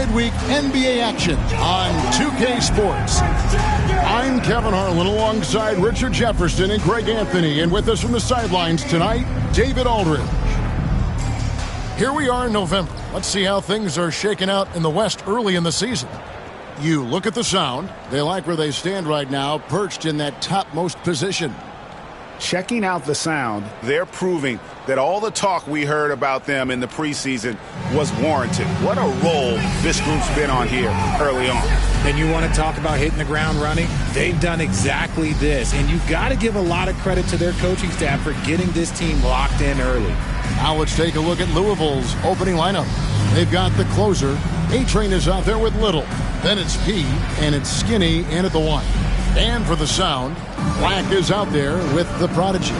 midweek NBA action on 2K Sports. I'm Kevin Harlan alongside Richard Jefferson and Greg Anthony, and with us from the sidelines tonight, David Aldridge. Here we are in November. Let's see how things are shaking out in the West early in the season. You look at the Sound. They like where they stand right now, perched in that topmost position. Checking out the Sound, they're proving that all the talk we heard about them in the preseason was warranted. What a role this group's been on here early on. And you want to talk about hitting the ground running? They've done exactly this. And you've got to give a lot of credit to their coaching staff for getting this team locked in early. Now let's take a look at Louisville's opening lineup. They've got the closer. A-Train is out there with Little. Then it's P, and it's Skinny in at the 1. And for the Sound, Black is out there with the Prodigy.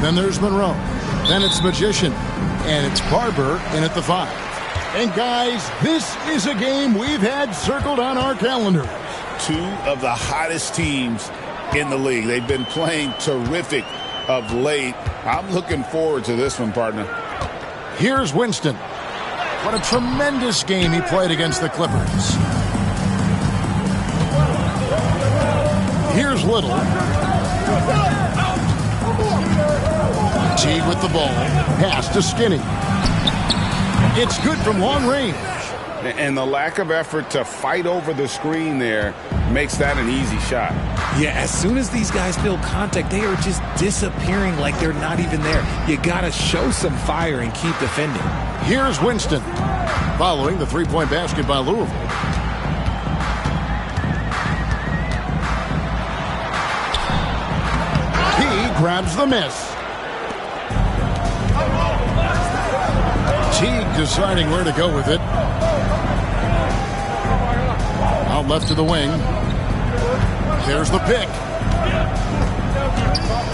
Then there's Monroe. Then it's Magician. And it's Barber in at the 5. And guys, this is a game we've had circled on our calendars. Two of the hottest teams in the league. They've been playing terrific of late. I'm looking forward to this one, partner. Here's Winston. What a tremendous game he played against the Clippers. Here's Little. Teague with the ball. Pass to Skinny. It's good from long range. And the lack of effort to fight over the screen there makes that an easy shot. Yeah, as soon as these guys feel contact, they are just disappearing like they're not even there. You got to show some fire and keep defending. Here's Winston. Following the three-point basket by Louisville. He grabs the miss. Teague deciding where to go with it. Out left to the wing. There's the pick.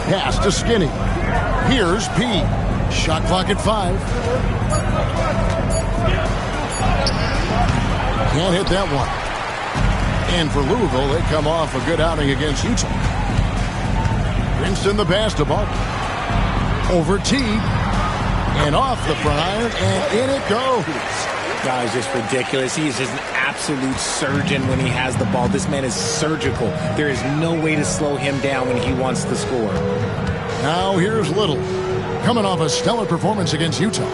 Pass to Skinny. Here's P. Shot clock at 5. Can't hit that one. And for Louisville, they come off a good outing against Utah. Winston the pass to Barber. Over Teague. And off the front iron, and in it goes. Guys, just ridiculous. He is just an absolute surgeon when he has the ball. This man is surgical. There is no way to slow him down when he wants to score. Now here's Little. Coming off a stellar performance against Utah.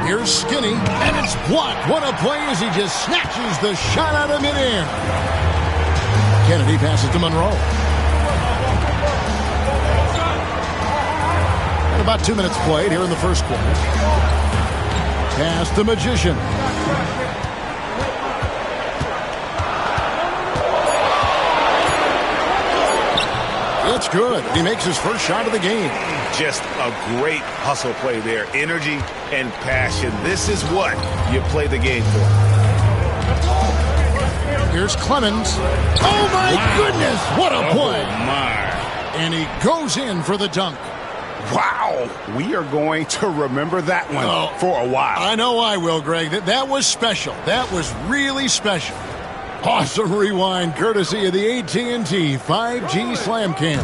Here's Skinny, and it's blocked. What a play as he just snatches the shot out of midair. Kennedy passes to Monroe. And about 2 minutes played here in the first quarter. Pass the Magician. It's good. He makes his first shot of the game. Just a great hustle play there. Energy and passion. This is what you play the game for. Here's Clemens. Oh, my goodness. What a play. Oh, my. And he goes in for the dunk. Wow. We are going to remember that one for a while. I know I will, Greg. That was special. That was really special. Awesome rewind courtesy of the AT&T 5G Slam Cam.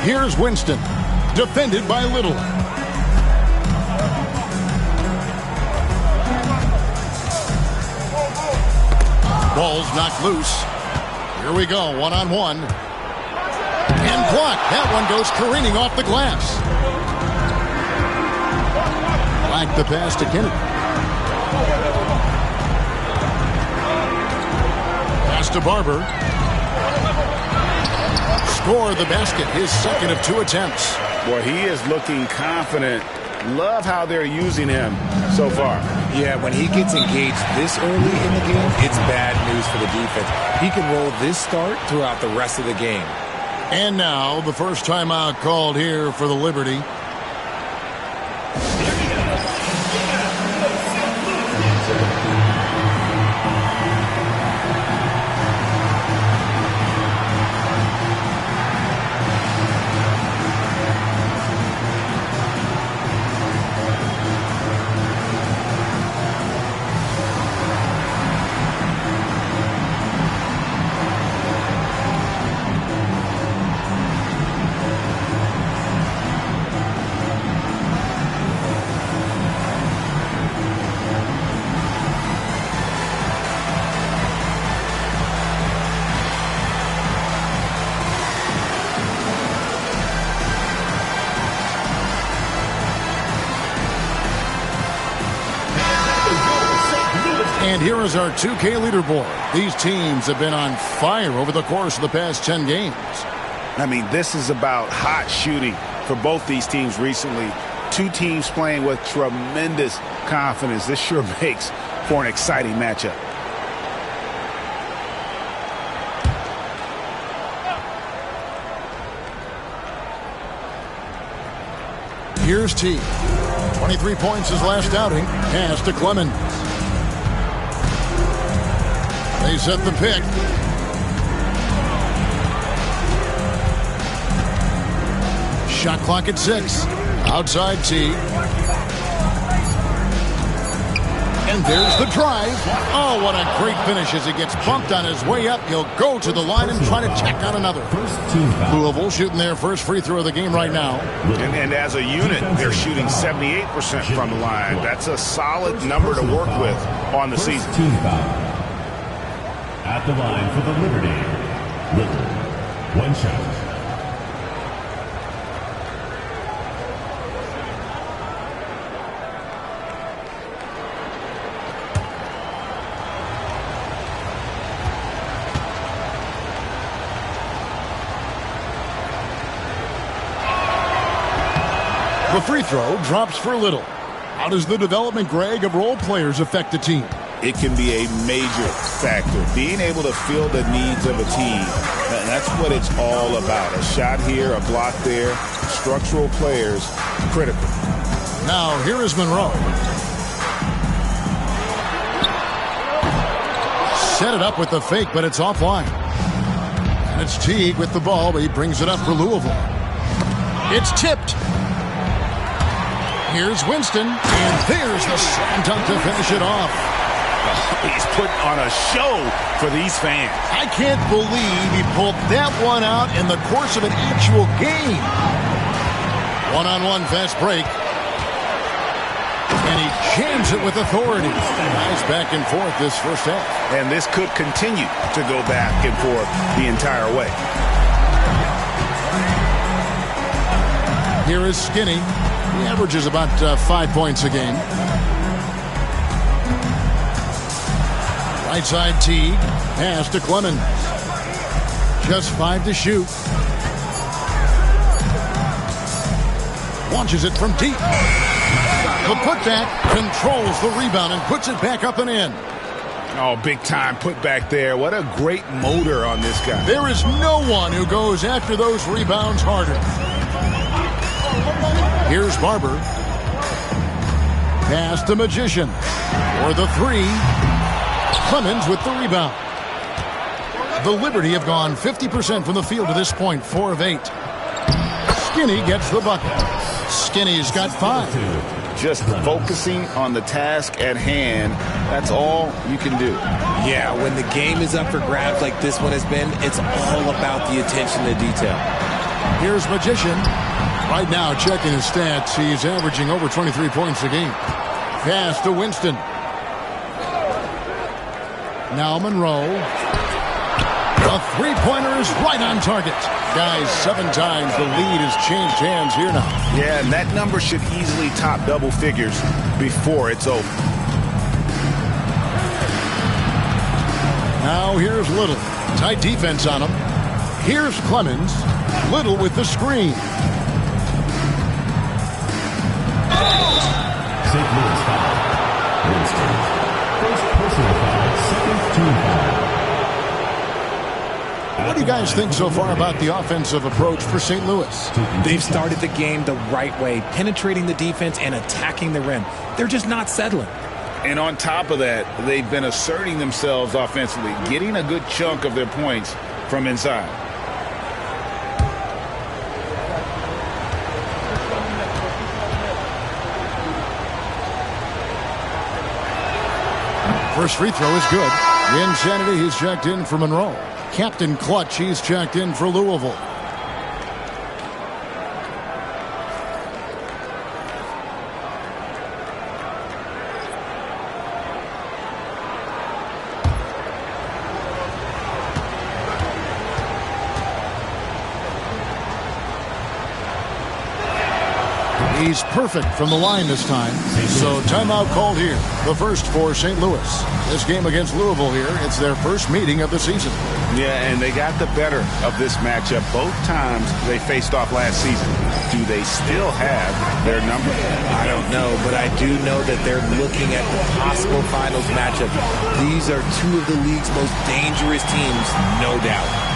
Here's Winston. Defended by Little. Ball's knocked loose. Here we go, one-on-one. And blocked. That one goes careening off the glass. Black the pass to Kennedy. Pass to Barber. Score the basket, his second of 2 attempts. Boy, he is looking confident. Love how they're using him so far. Yeah, when he gets engaged this early in the game, it's bad news for the defense. He can roll this start throughout the rest of the game. And now, the first timeout called here for the Liberty. And here is our 2K leaderboard. These teams have been on fire over the course of the past 10 games. I mean, this is about hot shooting for both these teams recently. Two teams playing with tremendous confidence. This sure makes for an exciting matchup. Here's T. 23 points his last outing. Pass to Clemens. They set the pick. Shot clock at 6. Outside T. And there's the drive. Oh, what a great finish as he gets bumped on his way up. He'll go to the line and try to check out another. Louisville shooting their first free throw of the game right now. And as a unit, they're shooting 78% from the line. That's a solid number to work with on the season. Team foul. At the line for the Liberty. Little. One shot. The free throw drops for Little. How does the development, Greg, of role players affect the team? It can be a major factor. Being able to fill the needs of a team, and that's what it's all about. A shot here, a block there, structural players, critical. Now, here is Monroe. Set it up with the fake, but it's offline. And it's Teague with the ball, but he brings it up for Louisville. It's tipped. Here's Winston, and there's the slam dunk to finish it off. He's putting on a show for these fans. I can't believe he pulled that one out in the course of an actual game. One-on-one fast break. And he jams it with authority. Nice back and forth this first half. And this could continue to go back and forth the entire way. Here is Skinny. He averages about 5 points a game. Right side Teague. Pass to Clemens. Just 5 to shoot. Launches it from deep. The putback controls the rebound and puts it back up and in. Oh, big time putback there. What a great motor on this guy. There is no one who goes after those rebounds harder. Here's Barber. Pass to Magician. For the 3. Clemens with the rebound. The Liberty have gone 50% from the field to this point, 4 of 8. Skinny gets the bucket. Skinny's got 5. Just focusing on the task at hand, that's all you can do. Yeah, when the game is up for grabs like this one has been, it's all about the attention to detail. Here's Magician. Right now, checking his stats, he's averaging over 23 points a game. Pass to Winston. Now Monroe. The three-pointer is right on target. Guys, 7 times the lead has changed hands here now. Yeah, and that number should easily top double figures before it's over. Now here's Little. Tight defense on him. Here's Clemens. Little with the screen. St. Louis foul. Winston. First personal foul, second team foul. What do you guys think so far about the offensive approach for St. Louis? They've started the game the right way, penetrating the defense and attacking the rim. They're just not settling. And on top of that, they've been asserting themselves offensively, getting a good chunk of their points from inside. First free throw is good. Insanity, he's checked in for Monroe. Captain Clutch, he's checked in for Louisville. He's perfect from the line this time. So timeout called here. The first for St. Louis. This game against Louisville here, it's their first meeting of the season. Yeah, and they got the better of this matchup both times they faced off last season. Do they still have their number? I don't know, but I do know that they're looking at the possible finals matchup. These are two of the league's most dangerous teams, no doubt.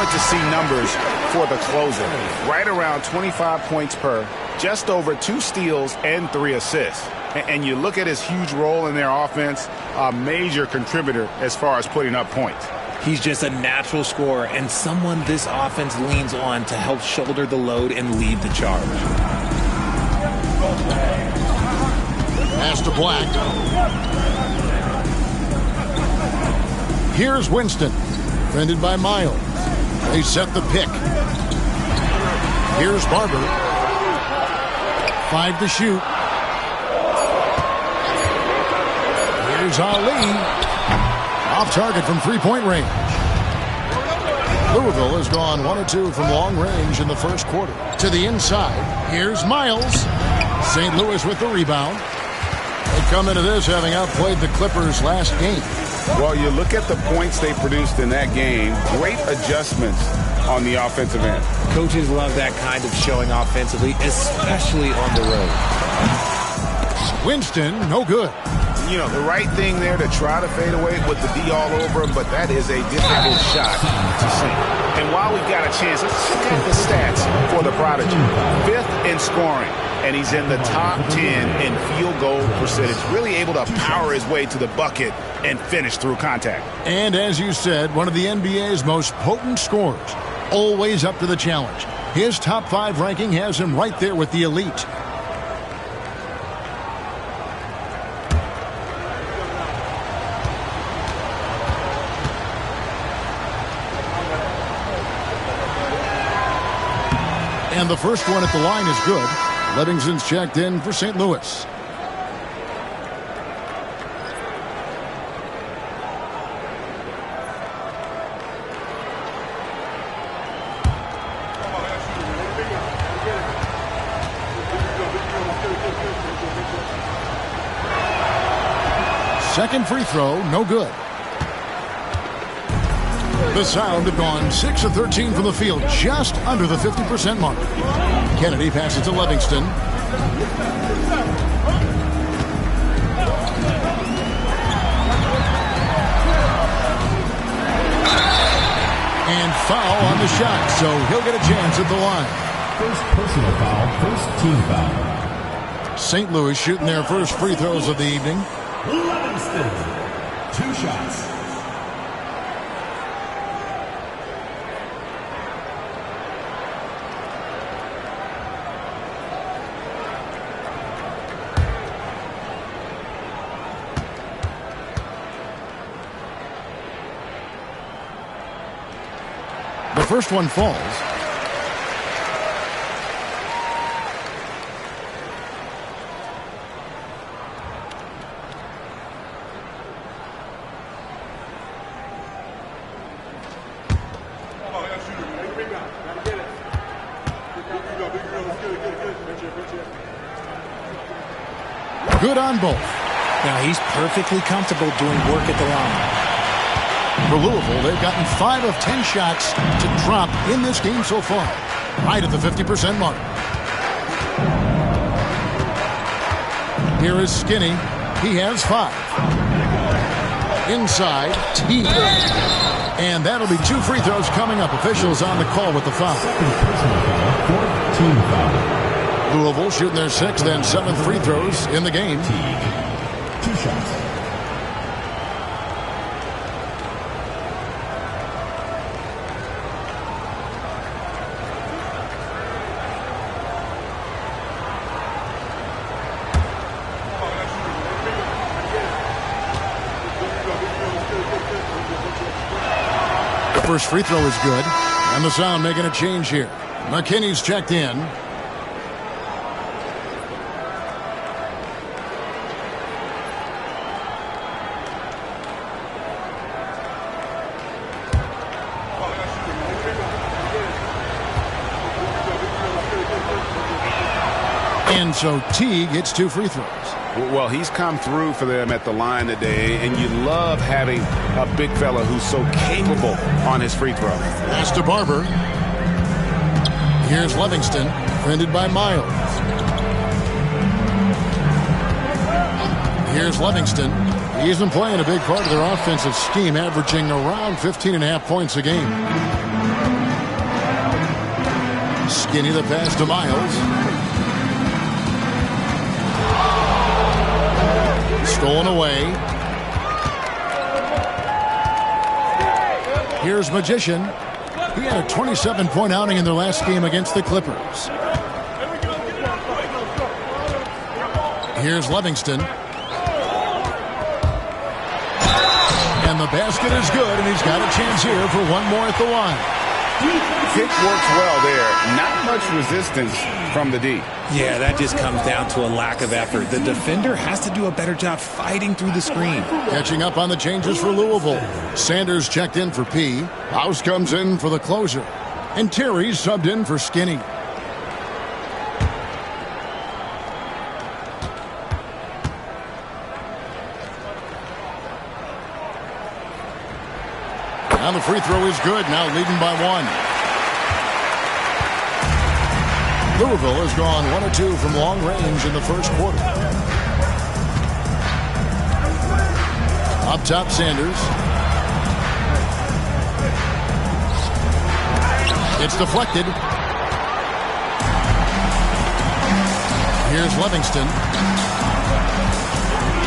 To see numbers for the closer. Right around 25 points per, just over 2 steals and 3 assists. And you look at his huge role in their offense, a major contributor as far as putting up points. He's just a natural scorer and someone this offense leans on to help shoulder the load and lead the charge. Pass to Black. Here's Winston, defended by Miles. They set the pick. Here's Barber. 5 to shoot. Here's Ali. Off target from three-point range. Louisville has gone 1 of 2 from long range in the first quarter. To the inside. Here's Miles. St. Louis with the rebound. They come into this having outplayed the Clippers last game. Well, you look at the points they produced in that game, great adjustments on the offensive end. Coaches love that kind of showing offensively, especially on the road. Winston, no good. You know, the right thing there to try to fade away with the D all over him, but that is a difficult shot to sink. And while we got a chance, let's check out the stats for the Prodigy. 5th in scoring, and he's in the top 10 in field goal percentage. Really able to power his way to the bucket and finish through contact. And as you said, one of the NBA's most potent scorers. Always up to the challenge. His top 5 ranking has him right there with the elite. And the first one at the line is good. Livingston's checked in for St. Louis. Second free throw, no good. The Sound have gone 6 of 13 from the field, just under the 50% mark. Kennedy passes to Livingston. And foul on the shot, so he'll get a chance at the line. First personal foul, first team foul. St. Louis shooting their first free throws of the evening. Livingston, 2 shots. The first one falls. Good on both. Now he's perfectly comfortable doing work at the line. For Louisville, they've gotten 5 of 10 shots to drop in this game so far, right at the 50% mark. Here is Skinny. He has 5. Inside, T. And that'll be 2 free throws coming up. Officials on the call with the foul. Louisville shooting their 6th and 7th free throws in the game. 2 shots. First free throw is good. And the Sound making a change here. McKinney's checked in. And so T gets 2 free throws. Well, he's come through for them at the line today, and you love having a big fella who's so capable on his free throw. Pass to Barber. Here's Livingston, defended by Miles. Here's Livingston. He's been playing a big part of their offensive scheme, averaging around 15.5 points a game. Skinny the pass to Miles. Stolen away. Here's Magician. He had a 27-point outing in their last game against the Clippers. Here's Livingston. And the basket is good, and he's got a chance here for one more at the line. Kick works well there. Not much resistance from the D. Yeah, that just comes down to a lack of effort. The defender has to do a better job fighting through the screen. Catching up on the changes for Louisville. Sanders checked in for P. House comes in for the closer. And Terry's subbed in for Skinny. Now the free throw is good, now leading by 1. Louisville has gone 1 of 2 from long range in the first quarter. Up top, Sanders. It's deflected. Here's Livingston.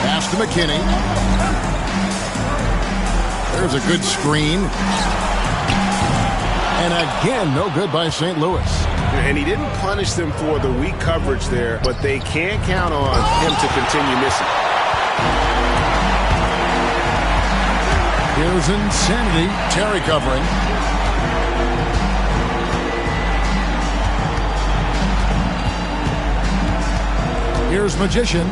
Pass to McKinney. There's a good screen. And again, no good by St. Louis. And he didn't punish them for the weak coverage there, but they can't count on him to continue missing. Here's Insanity. Terry covering. Here's Magician.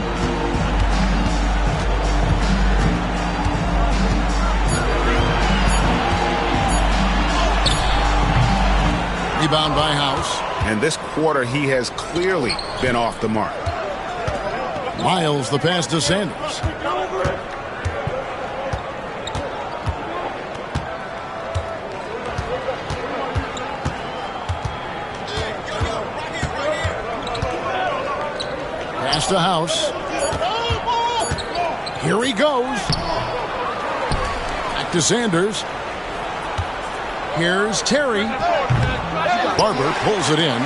Rebound by House. And this quarter, he has clearly been off the mark. Miles the pass to Sanders. Pass to House. Here he goes. Back to Sanders. Here's Terry. Barber pulls it in.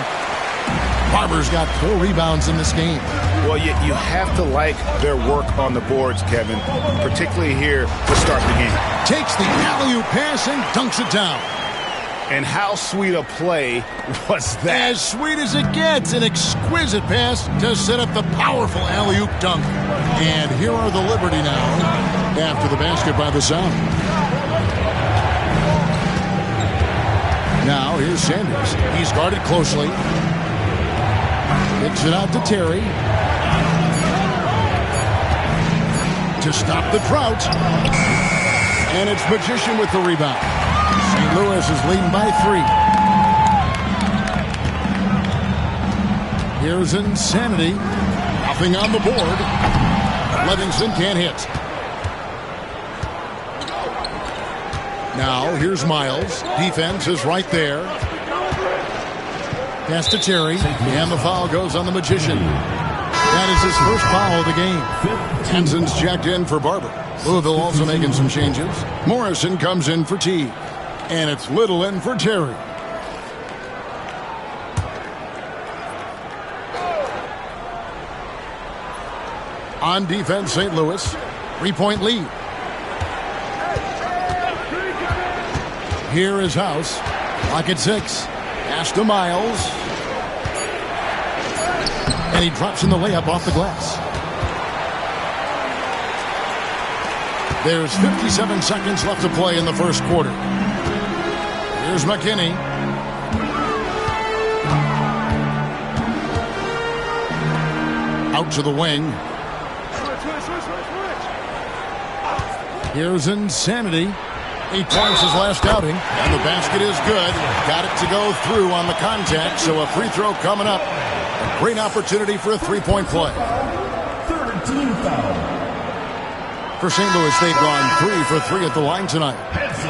Barber's got 4 rebounds in this game. Well, you have to like their work on the boards, Kevin, particularly here to start the game. Takes the alley-oop pass and dunks it down. And how sweet a play was that? As sweet as it gets, an exquisite pass to set up the powerful alley-oop dunk. And here are the Liberty now after the basket by the Sound. Now here's Sanders. He's guarded closely. Kicks it out to Terry. To stop the drought. And it's Magician with the rebound. St. Louis is leading by 3. Here's Insanity. Nothing on the board. Livingston can't hit. Now, here's Miles. Defense is right there. Pass to Terry. And the foul goes on the Magician. That is his first foul of the game. Tenzon's checked in for Barber. Louisville also making some changes. Morrison comes in for T. And it's Little in for Terry. On defense, St. Louis. 3-point lead. Here is House. Clock at 6. Pass to Miles. And he drops in the layup off the glass. There's 57 seconds left to play in the first quarter. Here's McKinney. Out to the wing. Here's Insanity. 8 points his last outing. And the basket is good. Got it to go through on the contact, so a free throw coming up. A great opportunity for a three-point play. 13 foul. For St. Louis, they've gone 3 for 3 at the line tonight.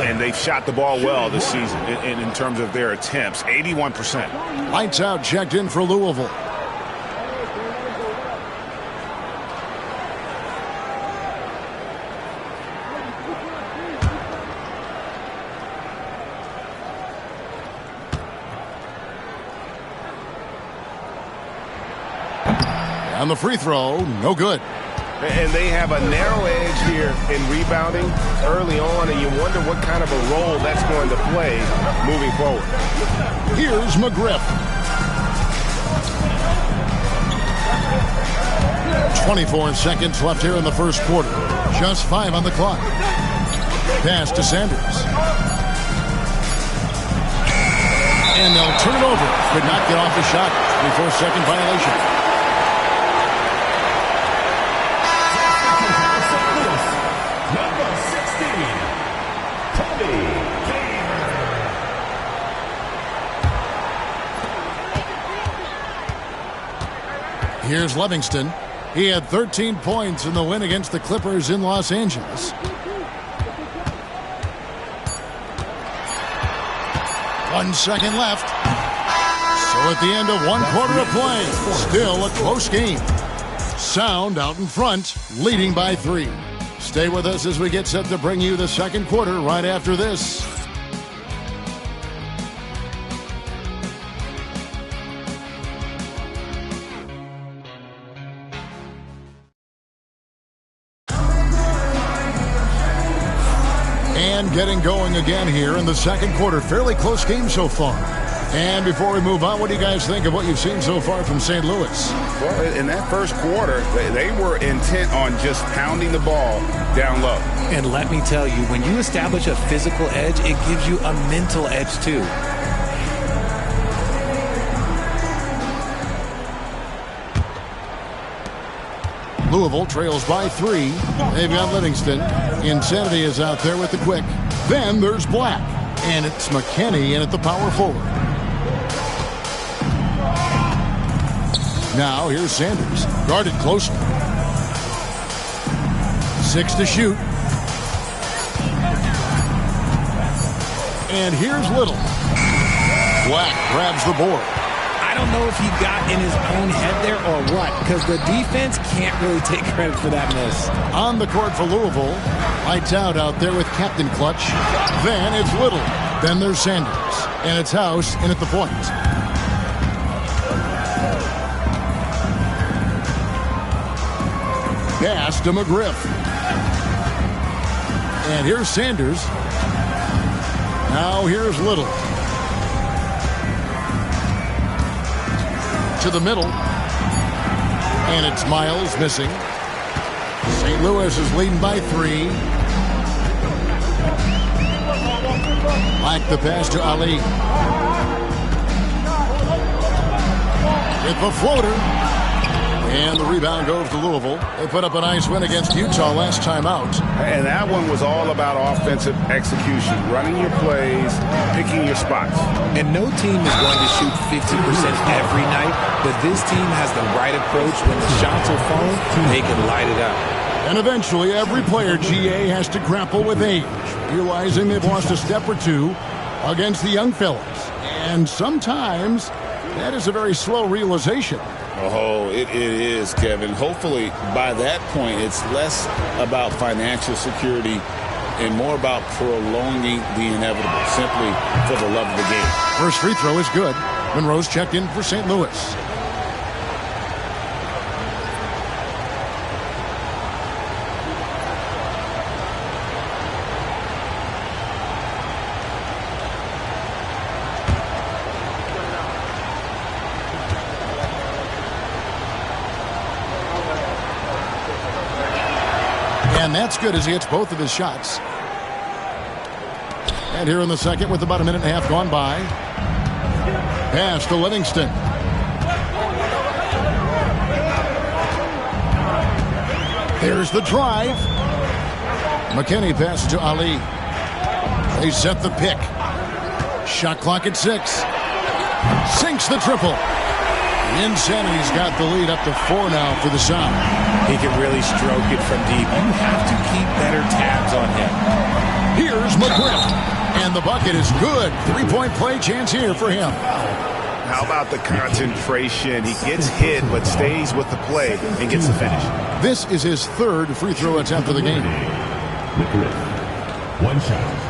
And they've shot the ball well this season in terms of their attempts. 81%. Lights out, checked in for Louisville. On the free throw, no good. And they have a narrow edge here in rebounding early on, and you wonder what kind of a role that's going to play moving forward. Here's McGriff. 24 seconds left here in the first quarter. Just 5 on the clock. Pass to Sanders. And they'll turn it over. Could not get off the shot. 24-second violation. Here's Livingston. He had 13 points in the win against the Clippers in Los Angeles. 1 second left. So at the end of 1 quarter of play, still a close game. Sound out in front, leading by 3. Stay with us as we get set to bring you the second quarter right after this. And getting going again here in the second quarter. Fairly close game so far. And before we move on, what do you guys think of what you've seen so far from St. Louis? Well, in that first quarter, they were intent on just pounding the ball down low. And let me tell you, when you establish a physical edge, it gives you a mental edge too. Louisville trails by 3. They've got Livingston. Insanity is out there with the quick. Then there's Black. And it's McKinney in at the power forward. Now here's Sanders. Guarded closely. 6 to shoot. And here's Little. Black grabs the board. I don't know if he got in his own head there or what, because the defense can't really take credit for that miss. On the court for Louisville. Lights out there with Captain Clutch. Then it's Little. Then there's Sanders. And it's House in at the point. Pass to McGriff. And here's Sanders. Now here's Little. To the middle. And it's Miles missing. St. Louis is leading by 3. Like the pass to Ali. With the floater. And the rebound goes to Louisville. They put up a nice win against Utah last time out. And that one was all about offensive execution, running your plays, picking your spots. And no team is going to shoot 50% every night, but this team has the right approach. When the shots are falling, they can light it up. And eventually, every player, GA, has to grapple with age, realizing they've lost a step or two against the young fellas. And sometimes that is a very slow realization. Oh, it is, Kevin. Hopefully, by that point, it's less about financial security and more about prolonging the inevitable, simply for the love of the game. First free throw is good. Monroe's checked in for St. Louis. And that's good as he hits both of his shots. And here in the second with about a minute and a half gone by. Pass to Livingston. There's the drive. McKinney passes to Ali. They set the pick. Shot clock at 6. Sinks the triple. Insanity's got the lead up to 4 now for the Sound. He can really stroke it from deep. You have to keep better tabs on him. Here's McGriff. And the bucket is good. 3-point play chance here for him. How about the concentration? He gets hit but stays with the play and gets the finish. This is his third free throw attempt of the game. McGriff, 1 shot.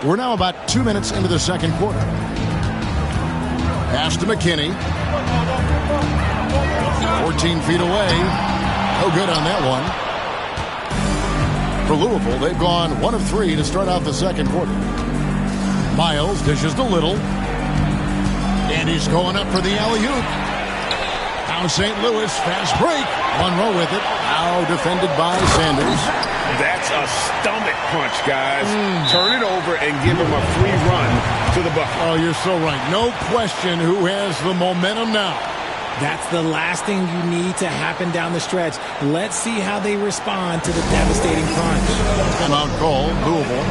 We're now about 2 minutes into the second quarter. Pass to McKinney. 14 feet away. No good on that one. For Louisville, they've gone 1 of 3 to start out the second quarter. Miles dishes to Little. And he's going up for the alley-oop. Now St. Louis, fast break. Monroe with it. Now defended by Sanders. That's a stomach punch, guys. Turn it over and give him a free run to the bucket. Oh, you're so right. No question who has the momentum now. That's the last thing you need to happen down the stretch. Let's see how they respond to the devastating punch. Timeout call, Louisville.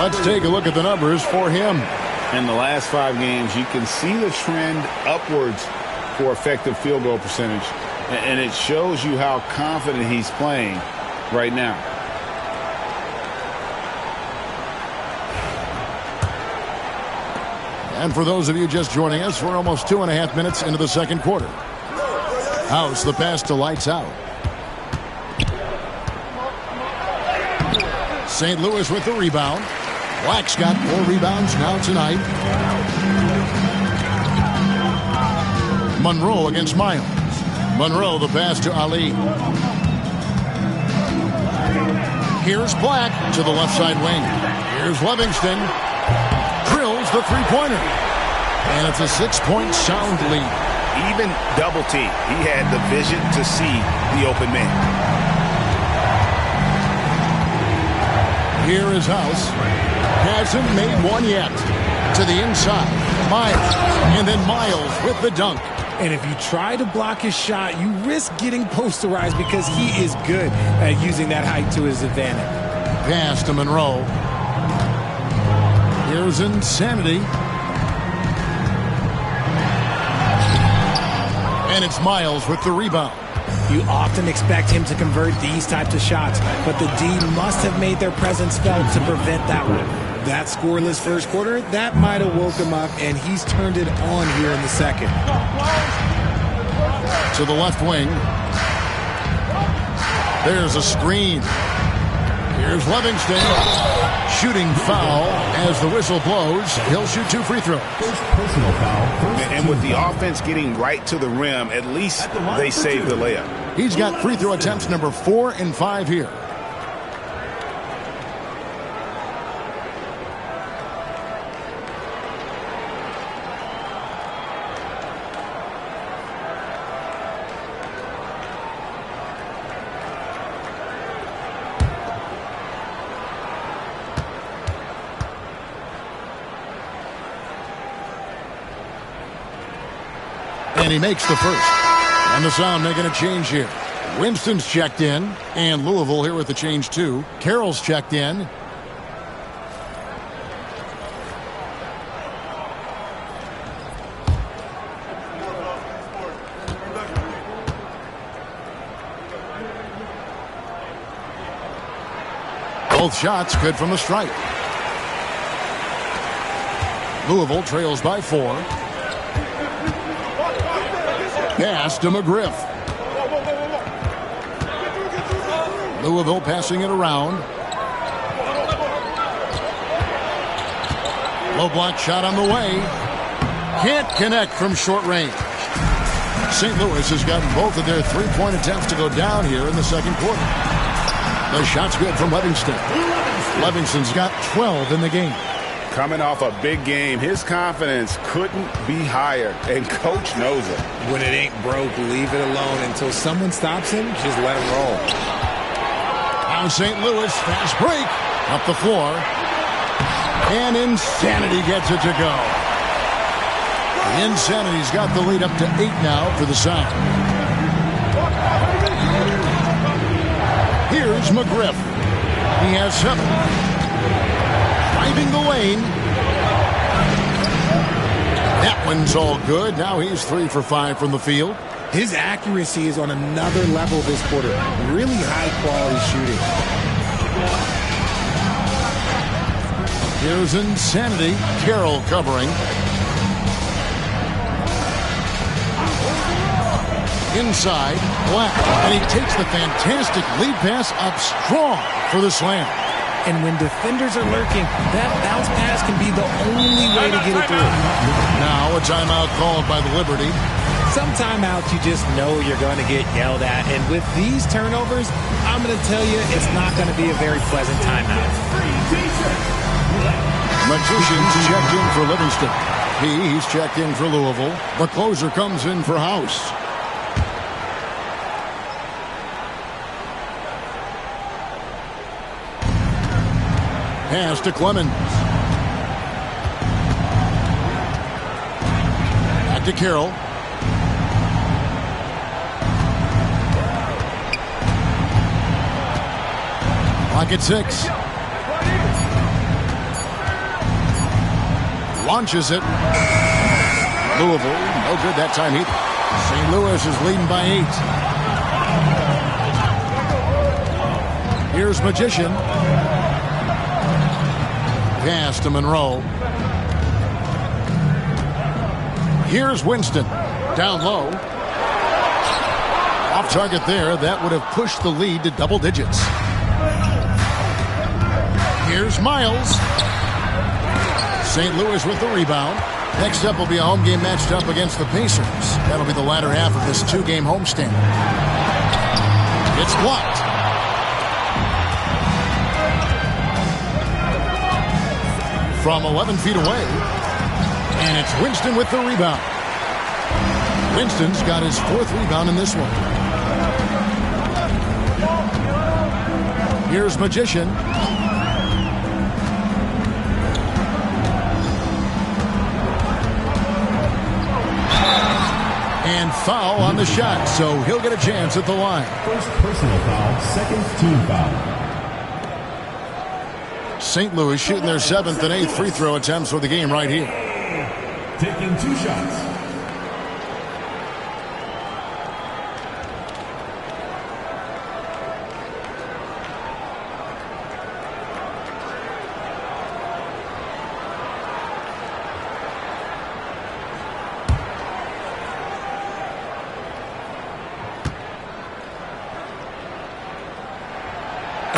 Let's take a look at the numbers for him. In the last 5 games, you can see the trend upwards for effective field goal percentage. And it shows you how confident he's playing right now. And for those of you just joining us, we're almost 2.5 minutes into the second quarter. House, the pass to Lights Out. St. Louis with the rebound. Black's got 4 rebounds now tonight. Monroe against Miles. Monroe, the pass to Ali. Here's Black to the left side wing. Here's Livingston. Drills the three-pointer. And it's a 6-point Sound lead. Even double team, he had the vision to see the open man. Here is House. Hasn't made one yet. To the inside. Miles. And then Miles with the dunk. And if you try to block his shot, you risk getting posterized because he is good at using that height to his advantage. Pass to Monroe. Here's Insanity. And it's Miles with the rebound. You often expect him to convert these types of shots, but the D must have made their presence felt to prevent that one. That scoreless first quarter, that might have woke him up, and he's turned it on here in the second. To the left wing. There's a screen. Here's Livingston. Shooting foul as the whistle blows. He'll shoot 2 free throws. First personal foul. And with the offense getting right to the rim, at least they saved the layup. He's got free throw attempts number 4 and 5 here. And he makes the first. And the Sound making a change here. Winston's checked in. And Louisville here with the change too. Carroll's checked in. Both shots good from the stripe. Louisville trails by 4. Pass to McGriff. Louisville passing it around. Low block shot on the way. Can't connect from short range. St. Louis has gotten both of their 3-point attempts to go down here in the second quarter. The shot's good from Livingston. Livingston's got 12 in the game. Coming off a big game, his confidence couldn't be higher, and Coach knows it. When it ain't broke, leave it alone until someone stops him. Just let him roll. Now St. Louis, fast break, up the floor, and Insanity gets it to go. Insanity's got the lead up to 8 now for the Sound. Here's McGriff. He has 7. Driving the lane. That one's all good. Now he's 3 for 5 from the field. His accuracy is on another level this quarter. Really high-quality shooting. Here's Insanity. Carroll covering. Inside, Black. And he takes the fantastic lead pass up strong for the slam. And when defenders are lurking, that bounce pass can be the only way to get it through. Now a timeout called by the Liberty. Some timeouts you just know you're going to get yelled at. And with these turnovers, I'm going to tell you it's not going to be a very pleasant timeout. Magician's checked in for Livingston. He's checked in for Louisville. The closer comes in for House. Pass to Clemens. Back to Carroll. Clock at 6. Launches it. Louisville, no good that time either. St. Louis is leading by 8. Here's Magician. Pass to Monroe. Here's Winston. Down low. Off target there. That would have pushed the lead to double digits. Here's Miles. St. Louis with the rebound. Next up will be a home game matched up against the Pacers. That'll be the latter half of this 2-game homestand. It's blocked. From 11 feet away. And it's Winston with the rebound. Winston's got his 4th rebound in this one. Here's Magician. And foul on the shot, so he'll get a chance at the line. First personal foul, second team foul. St. Louis shooting their 7th and 8th free throw attempts for the game right here. Taking 2 shots.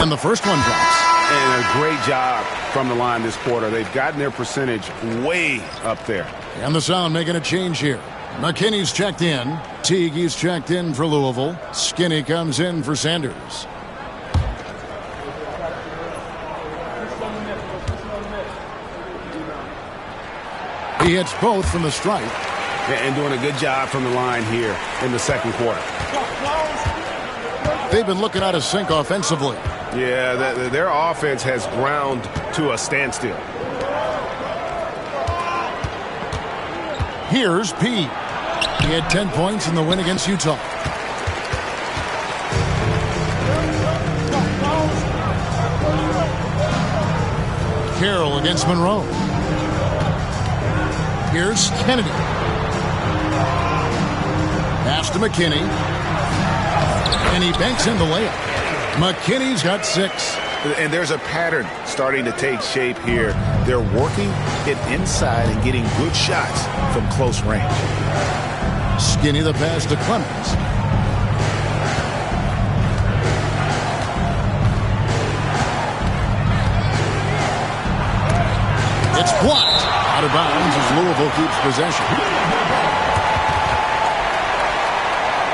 And the first one drops. And a great job from the line this quarter. They've gotten their percentage way up there. And the Sound making a change here. McKinney's checked in. Teague's checked in for Louisville. Skinny comes in for Sanders. He hits both from the stripe. And doing a good job from the line here in the second quarter. They've been looking out of sync offensively. Yeah, their offense has ground to a standstill. Here's P. He had 10 points in the win against Utah. Carroll against Monroe. Here's Kennedy. Pass to McKinney. And he banks in the layup. McKinney's got 6. And there's a pattern starting to take shape here. They're working it inside and getting good shots from close range. Skinny the pass to Clemens. It's blocked. Out of bounds as Louisville keeps possession.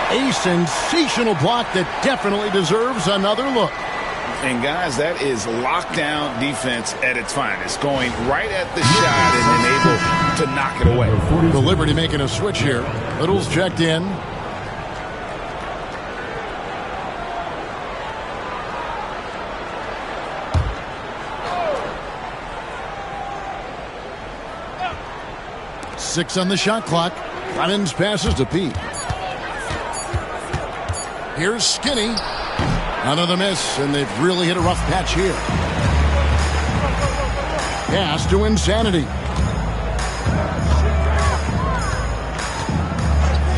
A sensational block that definitely deserves another look. And guys, that is lockdown defense at its finest. Going right at the shot and then able to knock it away. The Liberty making a switch here. Little's checked in. Six on the shot clock. Clemens passes to Pete. Here's Skinny. Another miss, and they've really hit a rough patch here. Pass to Insanity.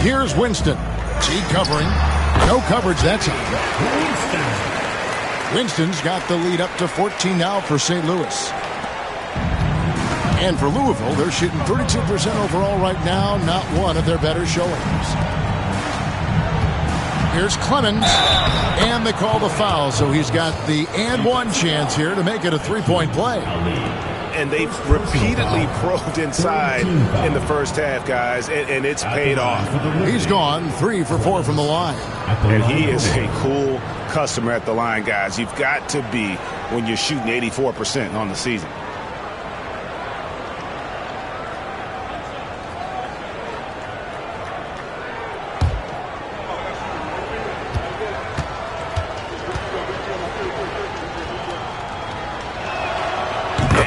Here's Winston. T covering. No coverage that time. Winston's got the lead up to 14 now for St. Louis. And for Louisville, they're shooting 32% overall right now. Not one of their better showings. Here's Clemens, and they call the foul, so he's got the and one chance here to make it a three-point play. And they've repeatedly probed inside in the first half, guys, and it's paid off. He's gone 3 for 4 from the line. And he is a cool customer at the line, guys. You've got to be when you're shooting 84% on the season.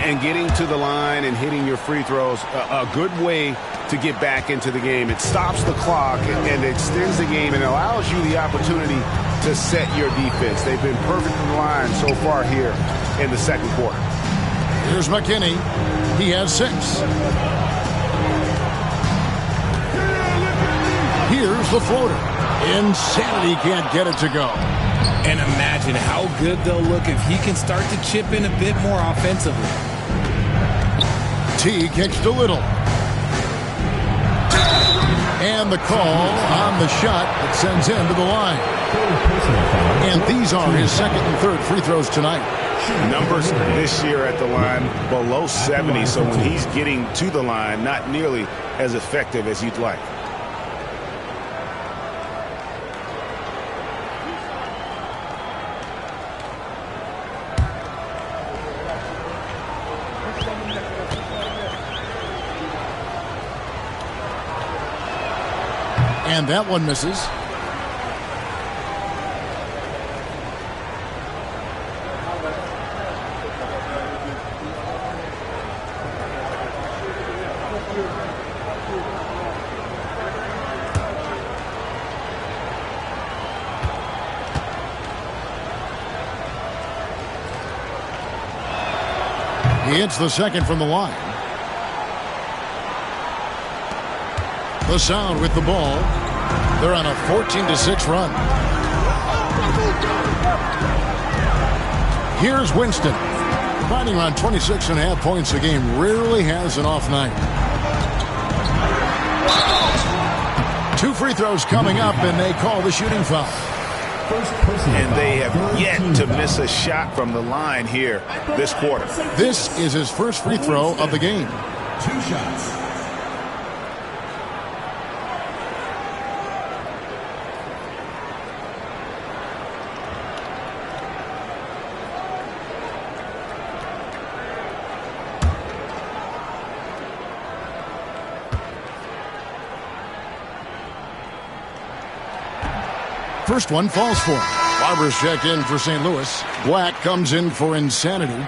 And getting to the line and hitting your free throws, a good way to get back into the game. It stops the clock and extends the game and allows you the opportunity to set your defense. They've been perfect from the line so far here in the second quarter. Here's McKinney. He has 6. Here's the floater. Insanity can't get it to go. And imagine how good they'll look if he can start to chip in a bit more offensively. T kicks to Little. And the call on the shot that sends him to the line. And these are his second and third free throws tonight. Numbers this year at the line below 70, so when he's getting to the line, not nearly as effective as you'd like. And that one misses. He hits the second from the line. The Sound with the ball. They're on a 14-6 run. Here's Winston. Finding around 26.5 points a game. Rarely has an off night. 2 free throws coming up, and they call the shooting foul. First personal And they foul, have third yet team to foul. miss a shot from the line here this quarter. This is his first free throw of the game. 2 shots. First one falls for him. Barber's checked in for St. Louis. Black comes in for Insanity.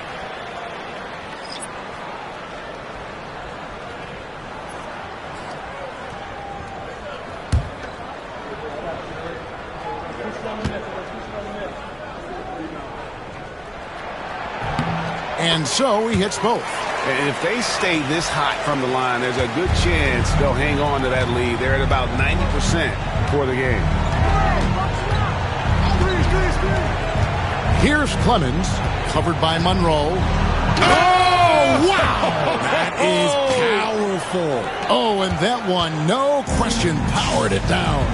And so he hits both. And if they stay this hot from the line, there's a good chance they'll hang on to that lead. They're at about 90% for the game. Here's Clemens, covered by Monroe. Oh, wow! That is powerful. Oh, and that one, no question, powered it down.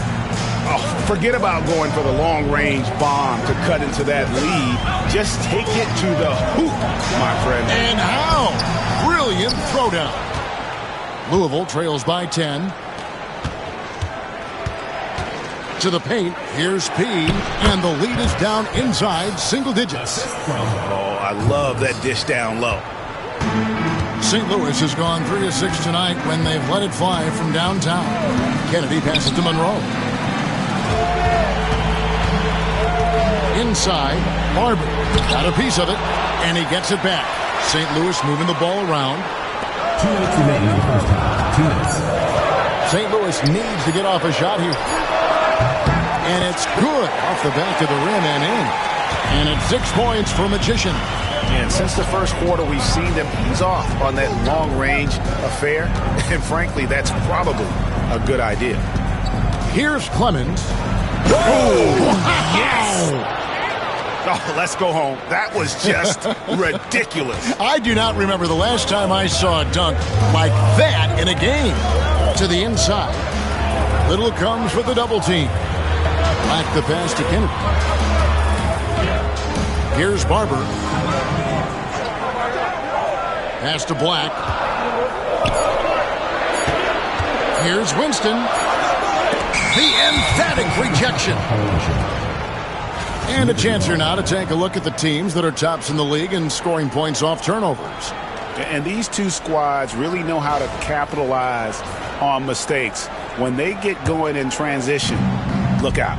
Oh, forget about going for the long-range bomb to cut into that lead. Just take it to the hoop, my friend. And how? Brilliant throwdown. Louisville trails by 10. To the paint, here's P, and the lead is down inside single digits. Oh, I love that dish down low. St. Louis has gone 3 of 6 tonight when they've let it fly from downtown. Kennedy passes to Monroe. Inside, Barber got a piece of it, and he gets it back. St. Louis moving the ball around. 2 minutes remaining in the first half. 2 minutes. St. Louis needs to get off a shot here. And it's good off the back of the rim and in. And it's 6 points for Magician. And since the first quarter, we've seen them ease off on that long-range affair. And frankly, that's probably a good idea. Here's Clemens. Yes! Oh, let's go home. That was just ridiculous. I do not remember the last time I saw a dunk like that in a game. To the inside. Little comes with the double team. Back the pass to Kennedy. Here's Barber. Pass to Black. Here's Winston. The emphatic rejection. And a chance here now to take a look at the teams that are tops in the league in scoring points off turnovers. And these two squads really know how to capitalize on mistakes. When they get going in transition, look out.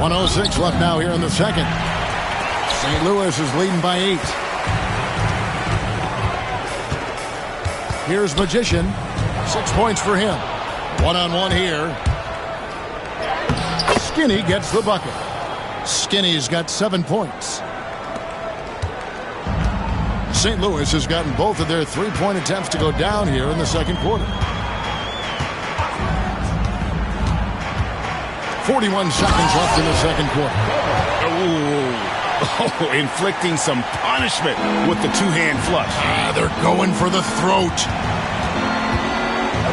1:06 left now here in the second. St. Louis is leading by 8. Here's Magician. 6 points for him. One-on-one here. Skinny gets the bucket. Skinny's got 7 points. St. Louis has gotten both of their three-point attempts to go down here in the second quarter. 41 seconds left in the second quarter. Oh, inflicting some punishment with the two-hand flush. They're going for the throat.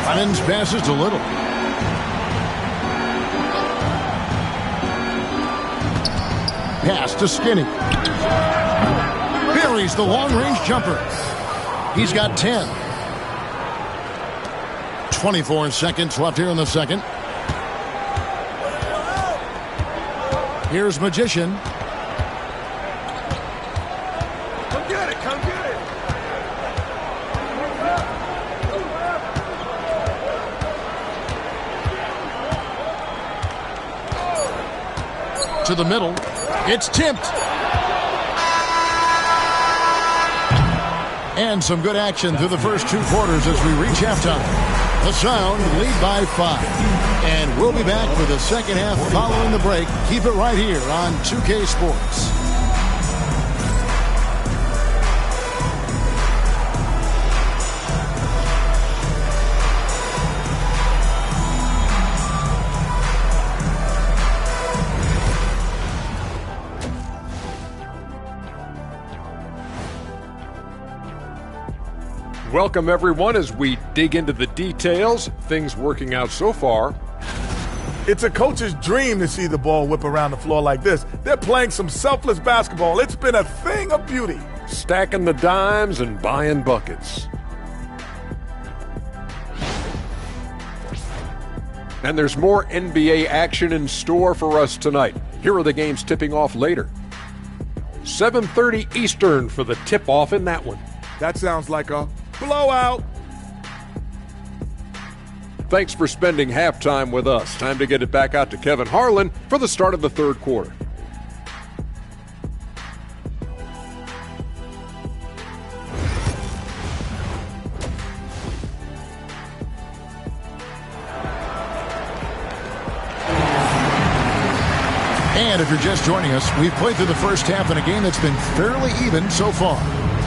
Clemens passes to Little. Pass to Skinny. Buries the long-range jumper. He's got 10. 24 seconds left here in the second. Here's Magician. Come get it, come get it. To the middle. It's tipped. And some good action through the first 2 quarters as we reach halftime. The Sound lead by 5. And we'll be back for the second half following the break. Keep it right here on 2K Sports. Welcome, everyone, as we dig into the details. Things working out so far. It's a coach's dream to see the ball whip around the floor like this. They're playing some selfless basketball. It's been a thing of beauty. Stacking the dimes and buying buckets. And there's more NBA action in store for us tonight. Here are the games tipping off later. 7:30 Eastern for the tip-off in that one. That sounds like a blowout. Thanks for spending halftime with us. Time to get it back out to Kevin Harlan for the start of the third quarter. And if you're just joining us, we've played through the first half in a game that's been fairly even so far.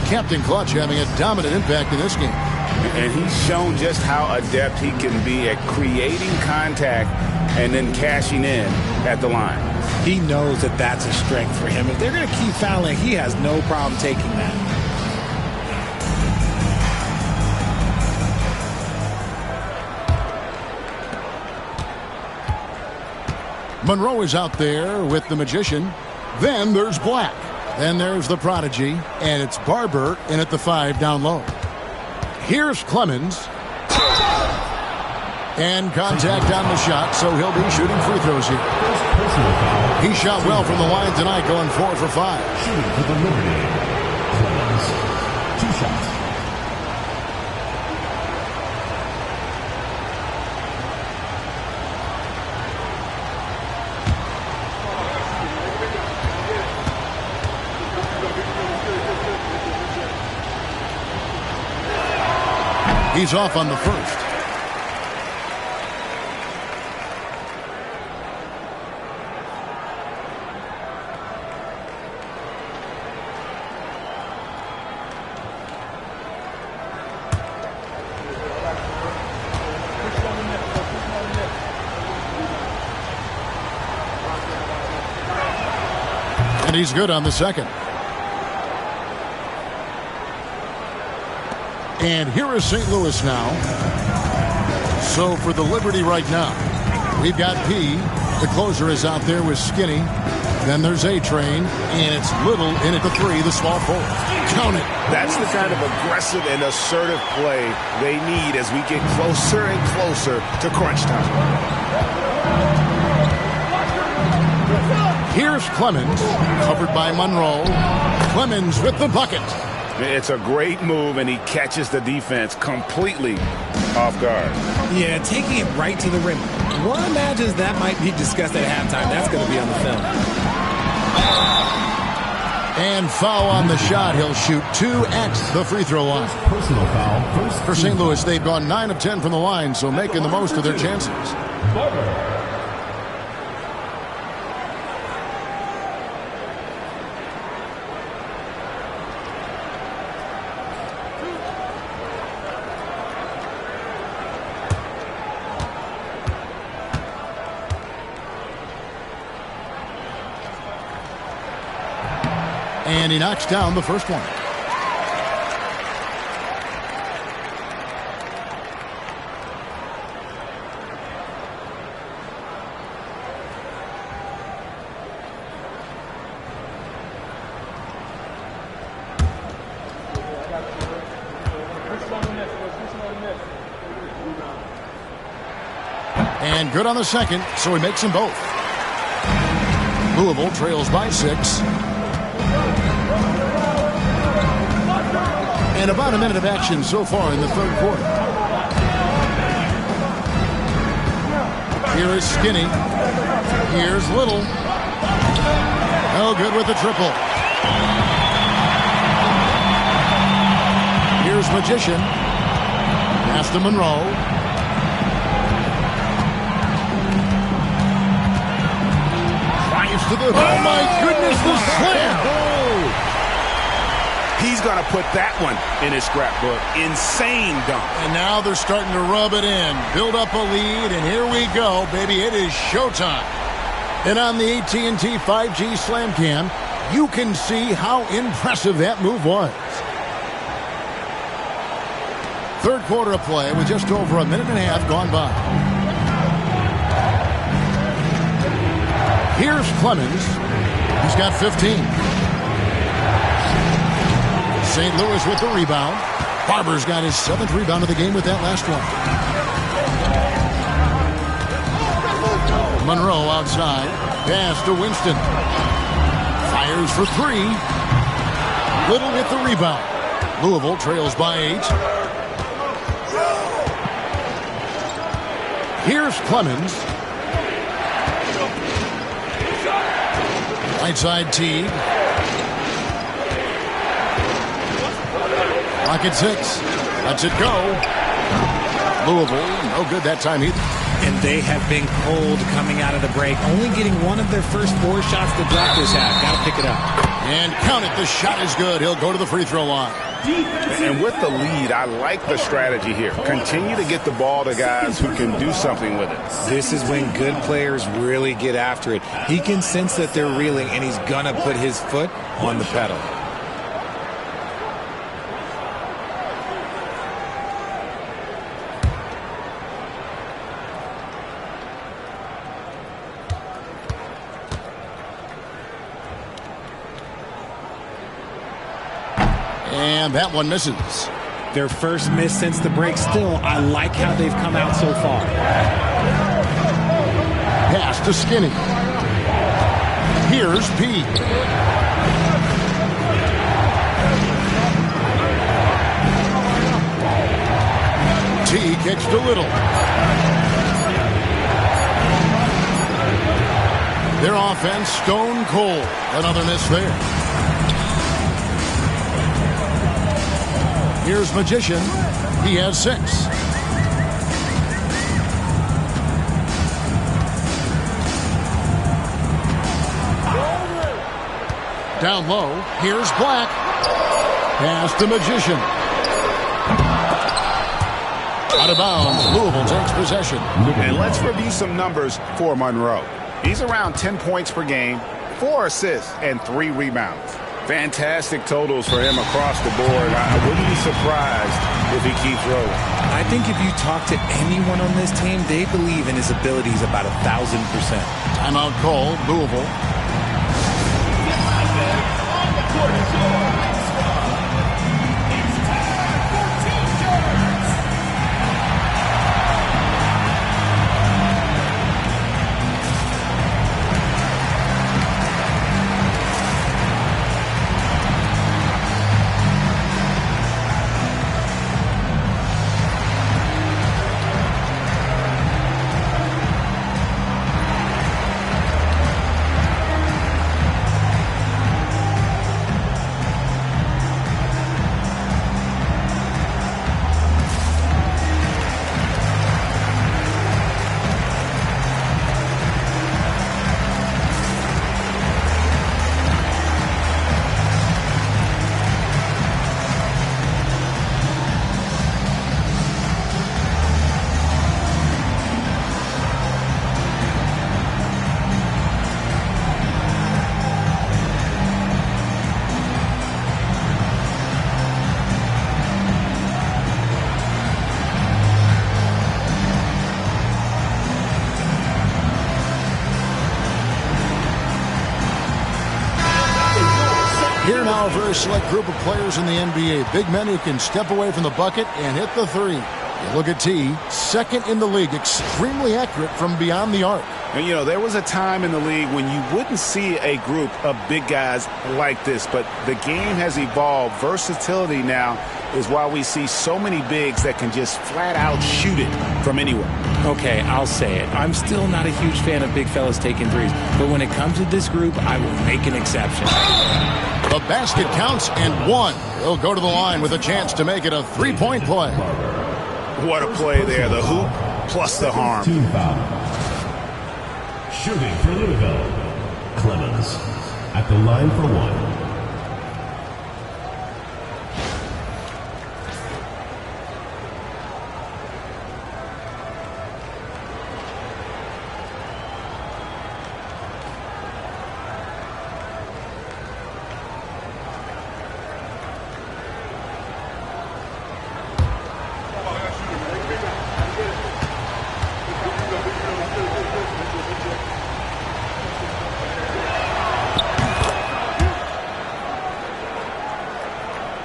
Captain Clutch having a dominant impact in this game. And he's shown just how adept he can be at creating contact and then cashing in at the line. He knows that that's a strength for him. If they're going to keep fouling, he has no problem taking that. Monroe is out there with the Magician. Then there's Black. Then there's the Prodigy. And it's Barber in at the 5 down low. Here's Clemens. And contact on the shot, so he'll be shooting free throws here. He shot well from the line tonight, going 4 for 5. Shooting for the Liberty. Clemens, 2 shots. He's off on the first. And he's good on the second. And here is St. Louis now. So for the Liberty right now, we've got P. The closer is out there with Skinny. Then there's A-Train, and it's Little in at the 3, the small forward. Count it. That's the kind of aggressive and assertive play they need as we get closer and closer to crunch time. Here's Clemens, covered by Monroe. Clemens with the bucket. It's a great move, and he catches the defense completely off guard. Yeah, taking it right to the rim. One imagines that might be discussed at halftime. That's going to be on the film. And foul on the shot. He'll shoot 2 at the free throw line. Personal foul. For St. Louis, they've gone 9 of 10 from the line, so making the most of their chances. And he knocks down the first one. And good on the second, so he makes them both. Louisville trails by 6. And about a minute of action so far in the third quarter. Here is Skinny. Here's Little. No good with the triple. Here's Magician. Pass to Monroe. Drives to the... Oh, my goodness, the slam! He's going to put that one in his scrapbook. Insane dunk. And now they're starting to rub it in. Build up a lead, and here we go, baby. It is showtime. And on the AT&T 5G Slam Cam, you can see how impressive that move was. Third quarter of play with just over a minute and a half gone by. Here's Clemens. He's got 15. St. Louis with the rebound. Barber's got his 7th rebound of the game with that last one. Monroe outside. Pass to Winston. Fires for 3. Little with the rebound. Louisville trails by 8. Here's Clemens. Right side Teague. Clock at 6. Lets it go. Louisville, no good that time either. And they have been cold coming out of the break. Only getting one of their first 4 shots to drop this half. Got to pick it up. And count it. The shot is good. He'll go to the free throw line. And with the lead, I like the strategy here. Continue to get the ball to guys who can do something with it. This is when good players really get after it. He can sense that they're reeling, and he's going to put his foot on the pedal. And that one misses. Their first miss since the break. Still, I like how they've come out so far. Pass to Skinny. Here's P. T kicks to Little. Their offense stone cold. Another miss there. Here's Magician. He has 6. Down low. Here's Black. Pass to Magician. Out of bounds. Louisville takes possession. And let's review some numbers for Monroe. He's around 10 points per game, 4 assists, and 3 rebounds. Fantastic totals for him across the board. I wouldn't be surprised if he keeps rolling. I think if you talk to anyone on this team, they believe in his abilities about 1,000%. Timeout call, Louisville. Here now, a very select group of players in the NBA. Big men who can step away from the bucket and hit the 3. You look at T, second in the league, extremely accurate from beyond the arc. And, you know, there was a time in the league when you wouldn't see a group of big guys like this, but the game has evolved. Versatility now is why we see so many bigs that can just flat out shoot it from anywhere. Okay, I'll say it. I'm still not a huge fan of big fellas taking threes, but when it comes to this group, I will make an exception. The basket counts and 1. He'll go to the line with a chance to make it a 3-point play. What a play there. The hoop plus the harm. Team foul. Shooting for Louisville. Clemens at the line for 1.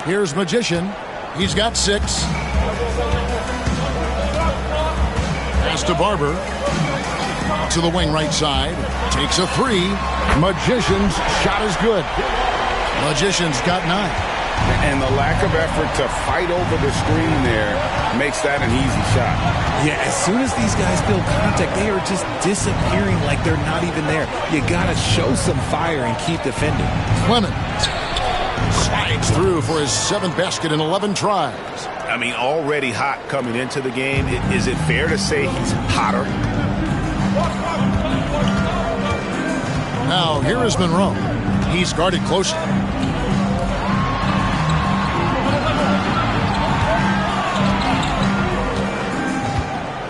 Here's Magician. He's got 6. Pass to Barber. To the wing right side. Takes a 3. Magician's shot is good. Magician's got 9. And the lack of effort to fight over the screen there makes that an easy shot. Yeah, as soon as these guys feel contact, they are just disappearing like they're not even there. You got to show some fire and keep defending. Clement slides through for his 7th basket in 11 tries. I mean, already hot coming into the game. Is it fair to say he's hotter? Now, here is Monroe. He's guarded closely.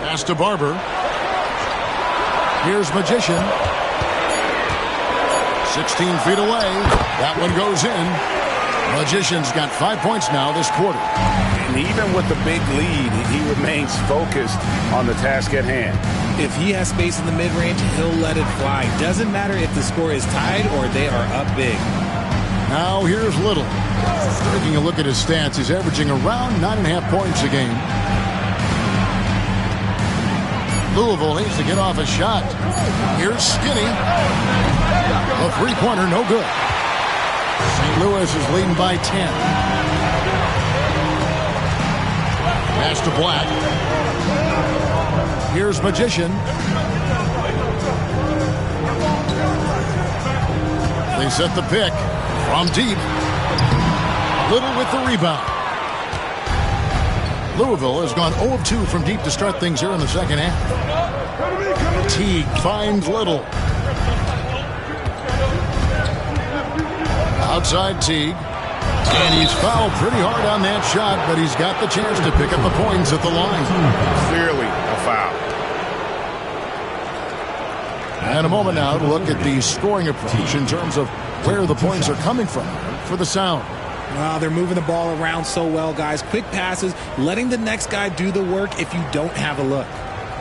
Pass to Barber. Here's Magician. 16 feet away. That one goes in. Magician's got 5 points now this quarter. And even with the big lead, he remains focused on the task at hand. If he has space in the mid-range, he'll let it fly. Doesn't matter if the score is tied or they are up big. Now here's Little. Taking a look at his stats, he's averaging around 9.5 points a game. Louisville needs to get off a shot. Here's Skinny. A three-pointer, no good. St. Louis is leading by 10. Pass to Black. Here's Magician. They set the pick from deep. Little with the rebound. Louisville has gone 0 of 2 from deep to start things here in the second half. Teague finds Little. Outside Teague. And he's fouled pretty hard on that shot, but he's got the chance to pick up the points at the line. Clearly a foul. And a moment now to look at the scoring approach in terms of where the points are coming from for the Sound. Wow, they're moving the ball around so well, guys. Quick passes, letting the next guy do the work if you don't have a look.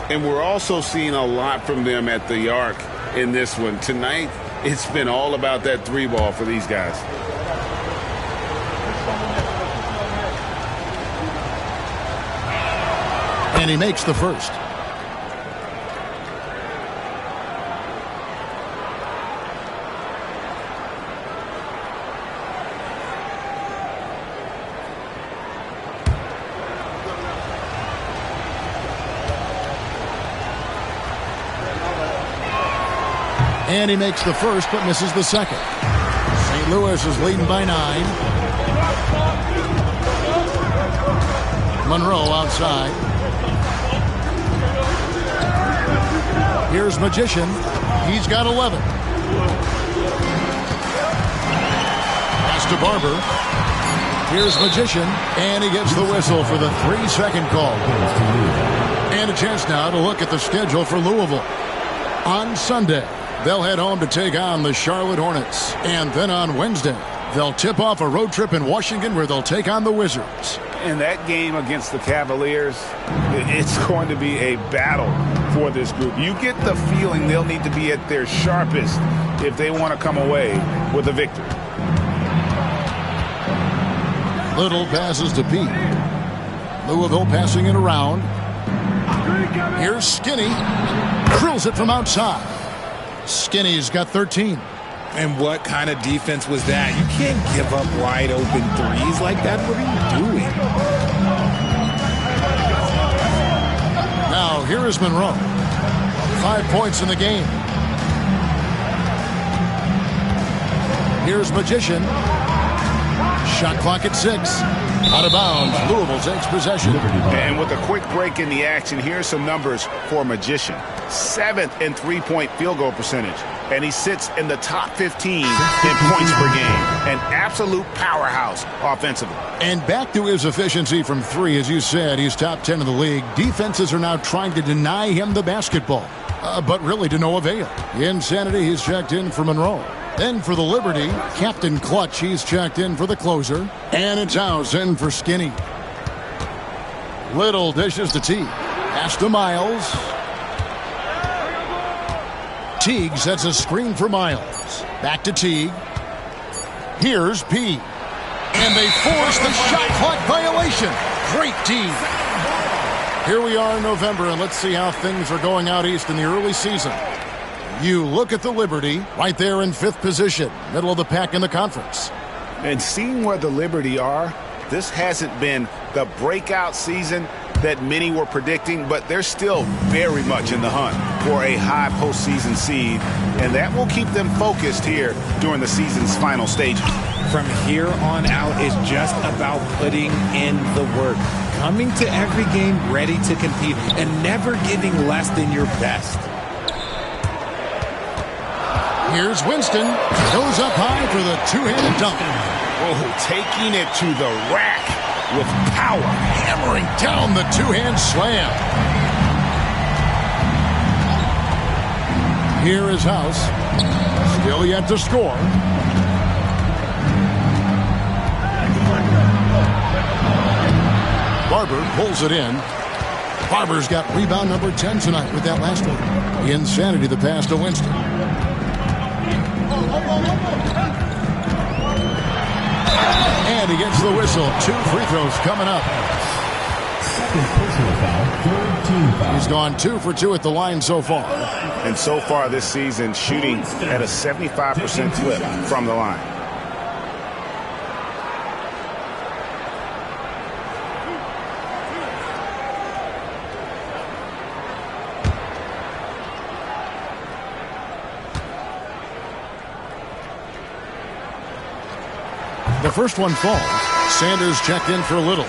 And we're also seeing a lot from them at the arc in this one. Tonight, it's been all about that 3-ball for these guys. And he makes the first. And he makes the first, but misses the second. St. Louis is leading by 9. Monroe outside. Here's Magician. He's got 11. Pass to Barber. Here's Magician. And he gets the whistle for the 3-second call. And a chance now to look at the schedule for Louisville. On Sunday, they'll head home to take on the Charlotte Hornets. And then on Wednesday, they'll tip off a road trip in Washington where they'll take on the Wizards. In that game against the Cavaliers, it's going to be a battle for this group. You get the feeling they'll need to be at their sharpest if they want to come away with a victory. Little passes to Pete. Louisville passing it around. Here's Skinny. Drills it from outside. Skinny's got 13. And what kind of defense was that? You can't give up wide open threes like that. What are you doing? Now, here is Monroe. 5 points in the game. Here's Magician. Shot clock at 6. Out of bounds. Louisville takes possession. And with a quick break in the action, here's some numbers for Magician. 7th in three-point field goal percentage. And he sits in the top 15 in points per game. An absolute powerhouse offensively. And back to his efficiency from 3, as you said, he's top 10 in the league. Defenses are now trying to deny him the basketball, but really to no avail. Insanity, he's checked in for Monroe. Then for the Liberty, Captain Clutch, he's checked in for the closer. And it's House in for Skinny. Little dishes to Teague. Pass to Miles. Teague sets a screen for Miles. Back to Teague. Here's P. And they force the shot clock violation. Great D. Here we are in November, and let's see how things are going out east in the early season. You look at the Liberty right there in 5th position, middle of the pack in the conference. And seeing where the Liberty are, this hasn't been the breakout season that many were predicting, but they're still very much in the hunt for a high postseason seed, and that will keep them focused here during the season's final stages. From here on out is just about putting in the work, coming to every game ready to compete, and never giving less than your best. Here's Winston. Goes up high for the two-handed dunk. Oh, taking it to the rack with power. Hammering down the two-hand slam. Here is House. Still yet to score. Barber pulls it in. Barber's got rebound number 10 tonight with that last one. The insanity the pass to Winston. And he gets the whistle. 2 free throws coming up. He's gone 2 for 2 at the line so far. And so far this season, shooting at a 75% clip from the line. The first one falls. Sanders checked in for Little.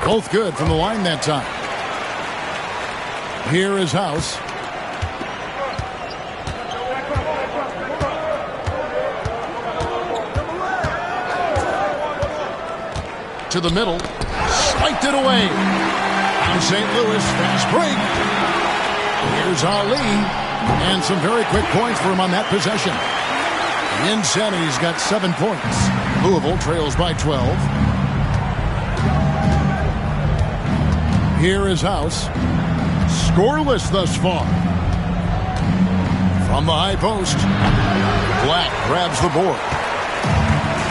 Both good from the line that time. Here is House. To the middle, spiked it away. Now St. Louis, fast break. Here's Ali, and some very quick points for him on that possession. Insanity's got 7 points. Louisville trails by 12. Here is House. Scoreless thus far. From the high post, Black grabs the board.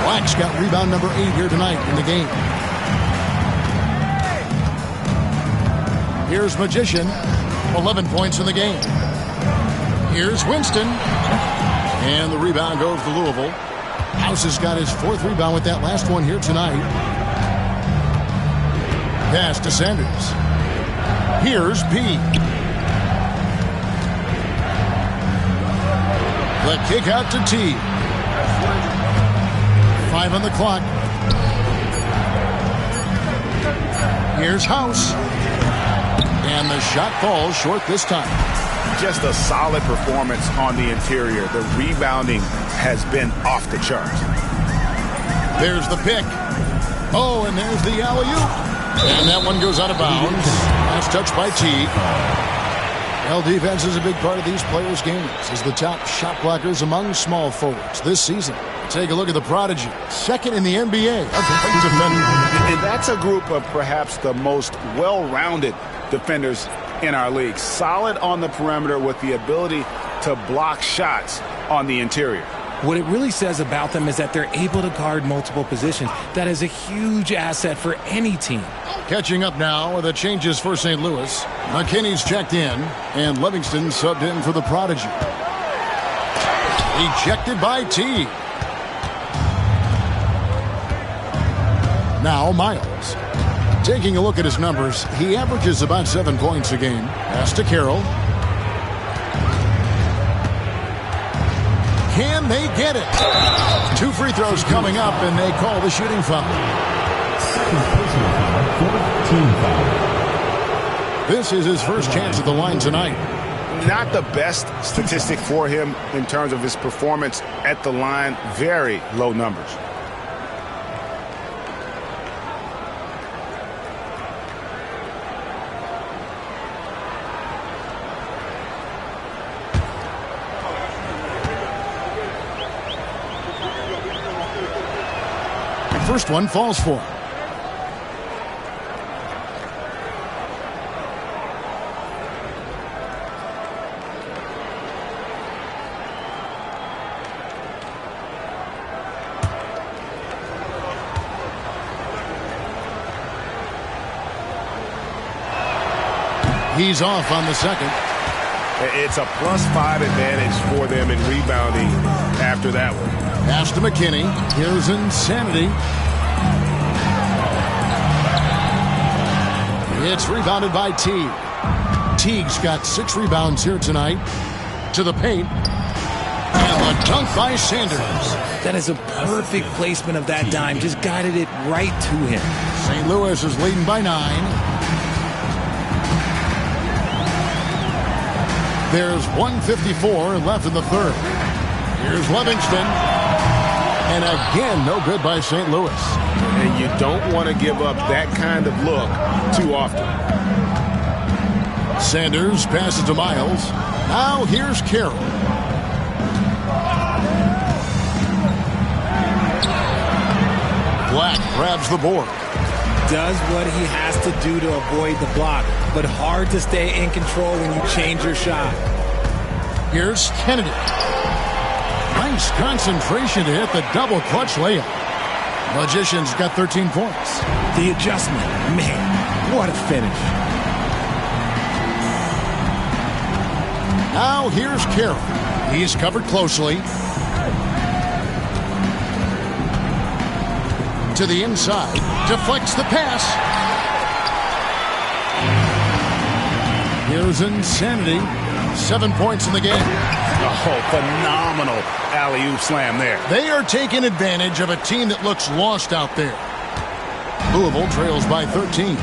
Black's got rebound number 8 here tonight in the game. Here's Magician, 11 points in the game. Here's Winston, and the rebound goes to Louisville. House has got his 4th rebound with that last one here tonight. Pass to Sanders. Here's P. The kick out to T. 5 on the clock. Here's House. And the shot falls short this time. Just a solid performance on the interior. The rebounding has been off the charts. There's the pick. Oh, and there's the alley-oop. And that one goes out of bounds. Last touch by T. Well, defense is a big part of these players' games as the top shot blockers among small forwards this season. Take a look at the prodigy, 2nd in the NBA. A great defender. And that's a group of perhaps the most well-rounded defenders in our league. Solid on the perimeter with the ability to block shots on the interior. What it really says about them is that they're able to guard multiple positions. That is a huge asset for any team. Catching up now with the changes for St. Louis. McKinney's checked in, and Livingston subbed in for the prodigy. Ejected by T. Now Miles. Taking a look at his numbers, he averages about 7 points a game. Pass to Carroll. Can they get it? 2 free throws coming up, and they call the shooting foul. This is his first chance at the line tonight. Not the best statistic for him in terms of his performance at the line. Very low numbers. first one falls for him. He's off on the second. It's a +5 advantage for them in rebounding after that one. Pass to McKinney. Here's Insanity. It's rebounded by Teague. Teague's got 6 rebounds here tonight. To the paint. And the dunk by Sanders. That is a perfect placement of that dime. Just guided it right to him. St. Louis is leading by 9. There's 1:54 left in the third. Here's Livingston. And again, no good by St. Louis. And you don't want to give up that kind of look too often. Sanders passes to Miles. Now here's Carroll. Black grabs the board. Does what he has to do to avoid the block, but hard to stay in control when you change your shot. Here's Kennedy. Nice concentration to hit the double clutch layup. Magician's got 13 points. The adjustment, man, what a finish. Now here's Carroll. He's covered closely. To the inside, deflects the pass. Here's Insanity. 7 points in the game. Oh, phenomenal alley-oop slam there. They are taking advantage of a team that looks lost out there. Louisville trails by 13.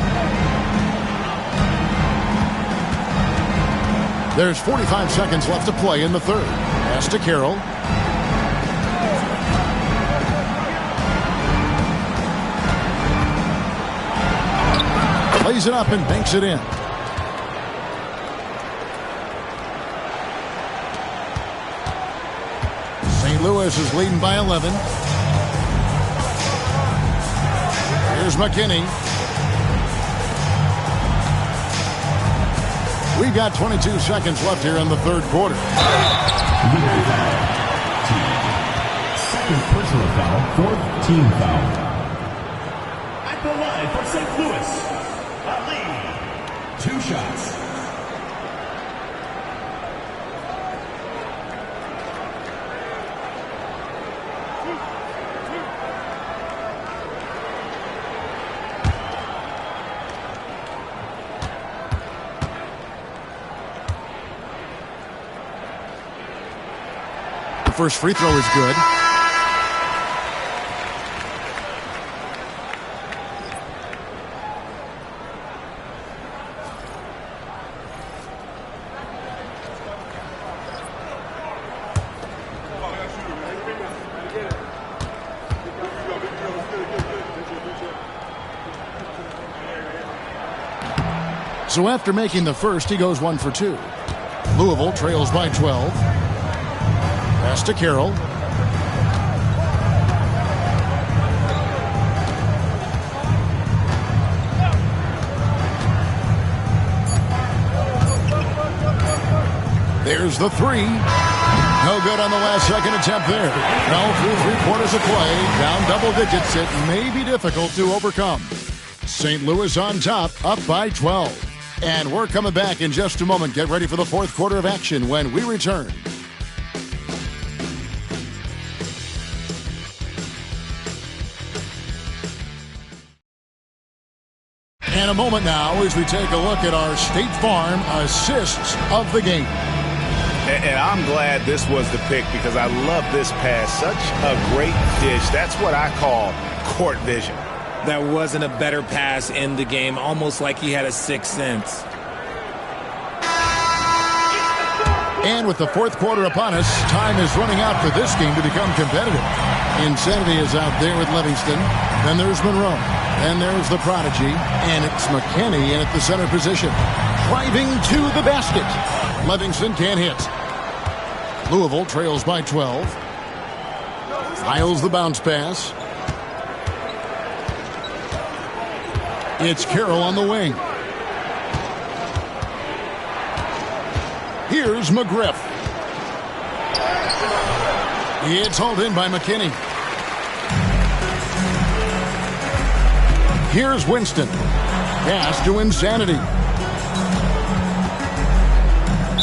There's 45 seconds left to play in the third. Pass to Carroll. Plays it up and banks it in. St. Louis is leading by 11. Here's McKinney. We've got 22 seconds left here in the third quarter. Second personal foul, 4th team foul. At the line for St. Louis, Ali, 2 shots. First free throw is good. So after making the first, he goes 1 for 2. Louisville trails by 12. Pass to Carroll. There's the 3. No good on the last second attempt there. Now through 3 quarters of play, down double digits, it may be difficult to overcome. St. Louis on top, up by 12. And we're coming back in just a moment. Get ready for the fourth quarter of action when we return. And a moment now as we take a look at our State Farm assists of the game. And I'm glad this was the pick because I love this pass. Such a great dish. That's what I call court vision. That wasn't a better pass in the game, almost like he had a sixth sense. And with the fourth quarter upon us, time is running out for this game to become competitive. Insanity is out there with Livingston. Then there's Monroe. Then there's the Prodigy. And it's McKinney in at the center position. Driving to the basket. Livingston can't hit. Louisville trails by 12. Miles the bounce pass. It's Carroll on the wing. Here's McGriff. It's hauled in by McKinney. Here's Winston. Pass to Insanity.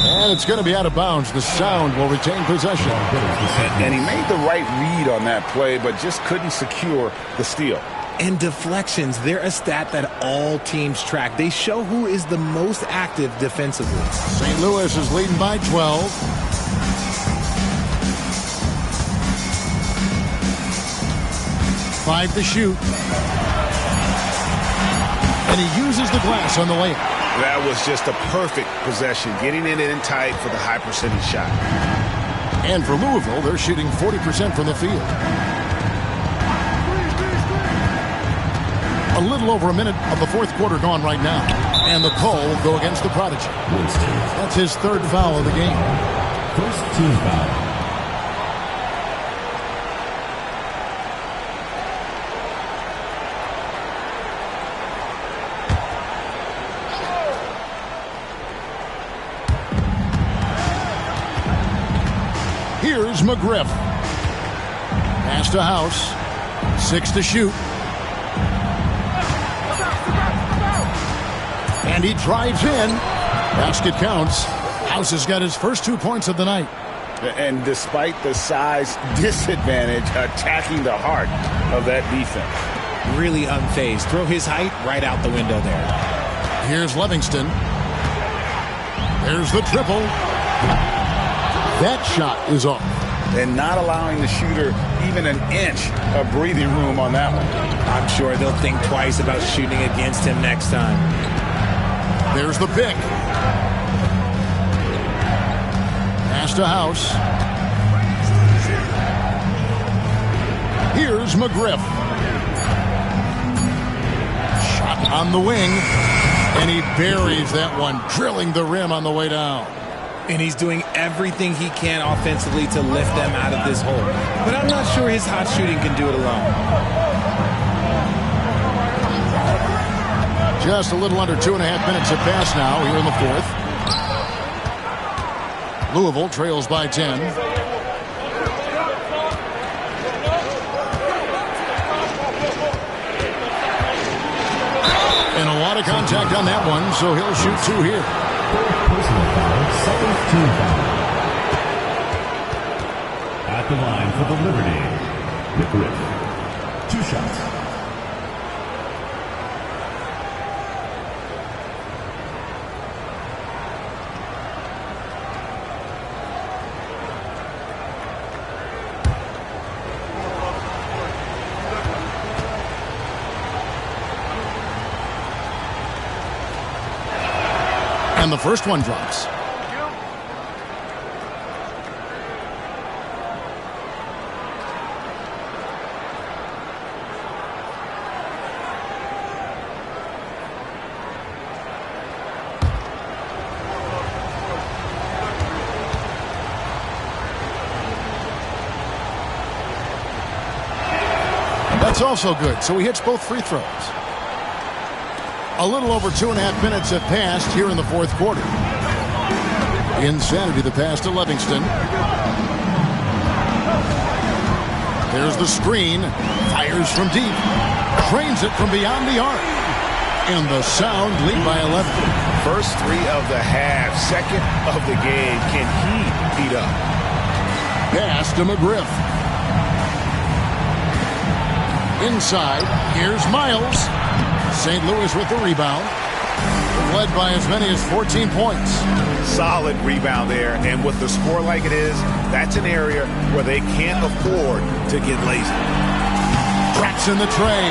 And it's going to be out of bounds. The Sound will retain possession. And he made the right read on that play, but just couldn't secure the steal. And deflections, they're a stat that all teams track. They show who is the most active defensively. St. Louis is leading by 12. Five to shoot. And he uses the glass on the layup. That was just a perfect possession, getting it in tight for the high percentage shot. And for Louisville, they're shooting 40% from the field. A little over a minute of the fourth quarter gone right now. And the call will go against the Prodigy. That's his third foul of the game. First team foul. Here's McGriff. Pass to House. 6 to shoot. And he drives in. Basket counts. House has got his first 2 points of the night. And despite the size disadvantage, attacking the heart of that defense. Really unfazed. Throw his height right out the window there. Here's Livingston. There's the triple. That shot is off. And not allowing the shooter even an inch of breathing room on that one. I'm sure they'll think twice about shooting against him next time. There's the pick. Pass to House. Here's McGriff. Shot on the wing. And he buries that one, drilling the rim on the way down. And he's doing everything he can offensively to lift them out of this hole. But I'm not sure his hot shooting can do it alone. Just a little under 2.5 minutes have passed now here in the fourth. Louisville trails by 10. And a lot of contact on that one, so he'll shoot 2 here. Personal foul, second team foul. At the line for the Liberty, McGriff. 2 shots. And the first one drops. That's also good, so he hits both free throws. A little over 2.5 minutes have passed here in the fourth quarter. Insanity, the pass to Livingston. There's the screen. Fires from deep. Drains it from beyond the arc. And the Sound lead by 11. First 3 of the half, second of the game. Can he beat up? Pass to McGriff. Inside, here's Miles. St. Louis with the rebound. Led by as many as 14 points. Solid rebound there, and with the score like it is, that's an area where they can't afford to get lazy. Tracks in the tray.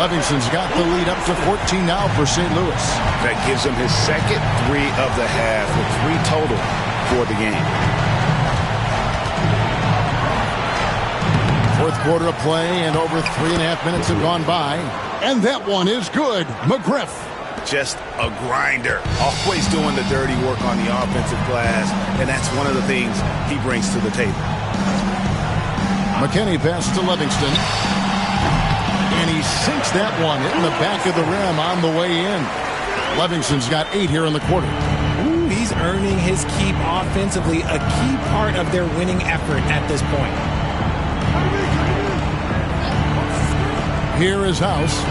Livingston's got the lead up to 14 now for St. Louis. That gives him his second 3 of the half, with 3 total for the game. Fourth quarter of play, and over 3.5 minutes have gone by. And that one is good. McGriff. Just a grinder. Always doing the dirty work on the offensive glass, and that's one of the things he brings to the table. McKinney pass to Livingston. And he sinks that one, hitting the back of the rim on the way in. Livingston's got 8 here in the quarter. Ooh, he's earning his keep offensively, a key part of their winning effort at this point. Here is House.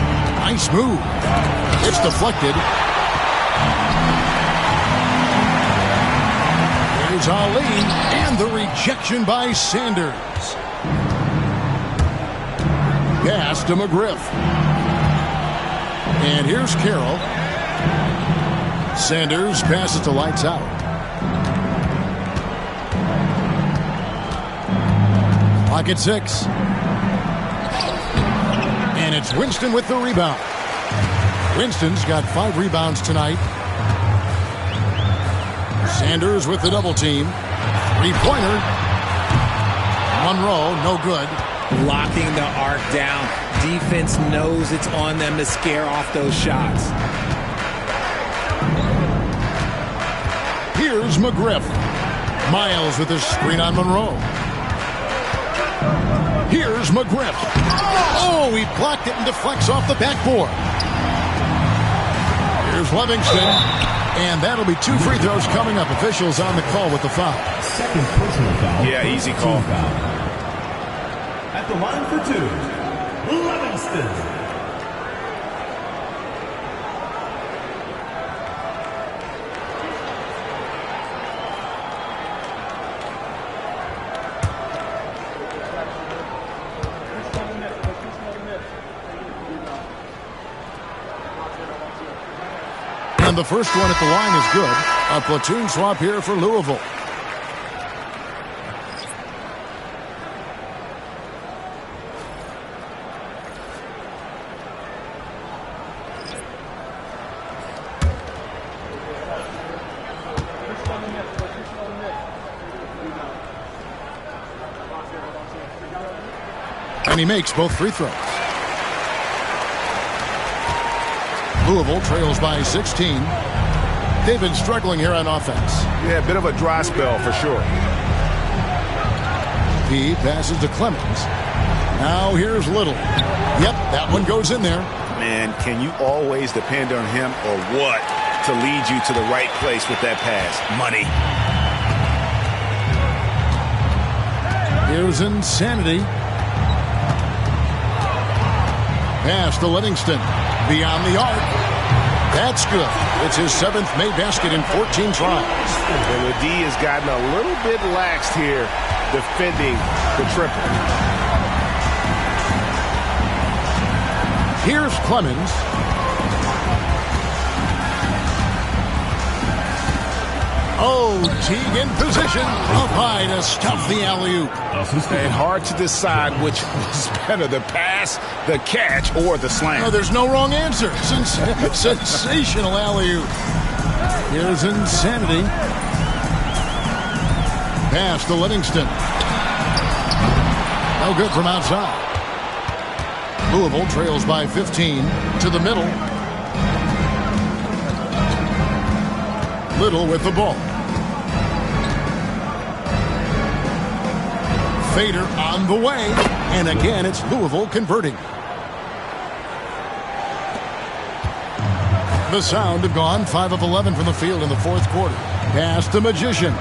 Nice move. It's deflected. Here's Ali, and the rejection by Sanders. Pass to McGriff. And here's Carroll. Sanders passes to lights out. Clock at 6. And it's Winston with the rebound. Winston's got 5 rebounds tonight. Sanders with the double team. 3-pointer. Monroe, no good. Locking the arc down. Defense knows it's on them to scare off those shots. Here's McGriff. Miles with his screen on Monroe. Here's McGriff. Oh, he blocked it and deflects off the backboard. Here's Livingston. And that'll be 2 free throws coming up. Officials on the call with the foul. Second personal foul. Yeah, easy call. At the line for 2, Livingston. And the first one at the line is good. A platoon swap here for Louisville. And he makes both free throws. Louisville trails by 16. They've been struggling here on offense. Yeah, a bit of a dry spell for sure. He passes to Clemens. Now here's Little. Yep, that one goes in there. Man, can you always depend on him or what to lead you to the right place with that pass? Money. Here's Insanity. Pass to Livingston. Beyond the arc. That's good. It's his 7th made basket in 14 tries. And the D has gotten a little bit laxed here defending the triple. Here's Clemens. Oh, Teague in position. Up high to stuff the alley-oop. And hard to decide which was better, the pass, the catch, or the slam. Oh, there's no wrong answer. Sensational alley-oop. Here's Insanity. Pass to Livingston. No good from outside. Louisville trails by 15 to the middle. Little with the ball. Fader on the way. And again, it's Louisville converting. The Sound have gone 5 of 11 from the field in the 4th quarter. Pass to Magician.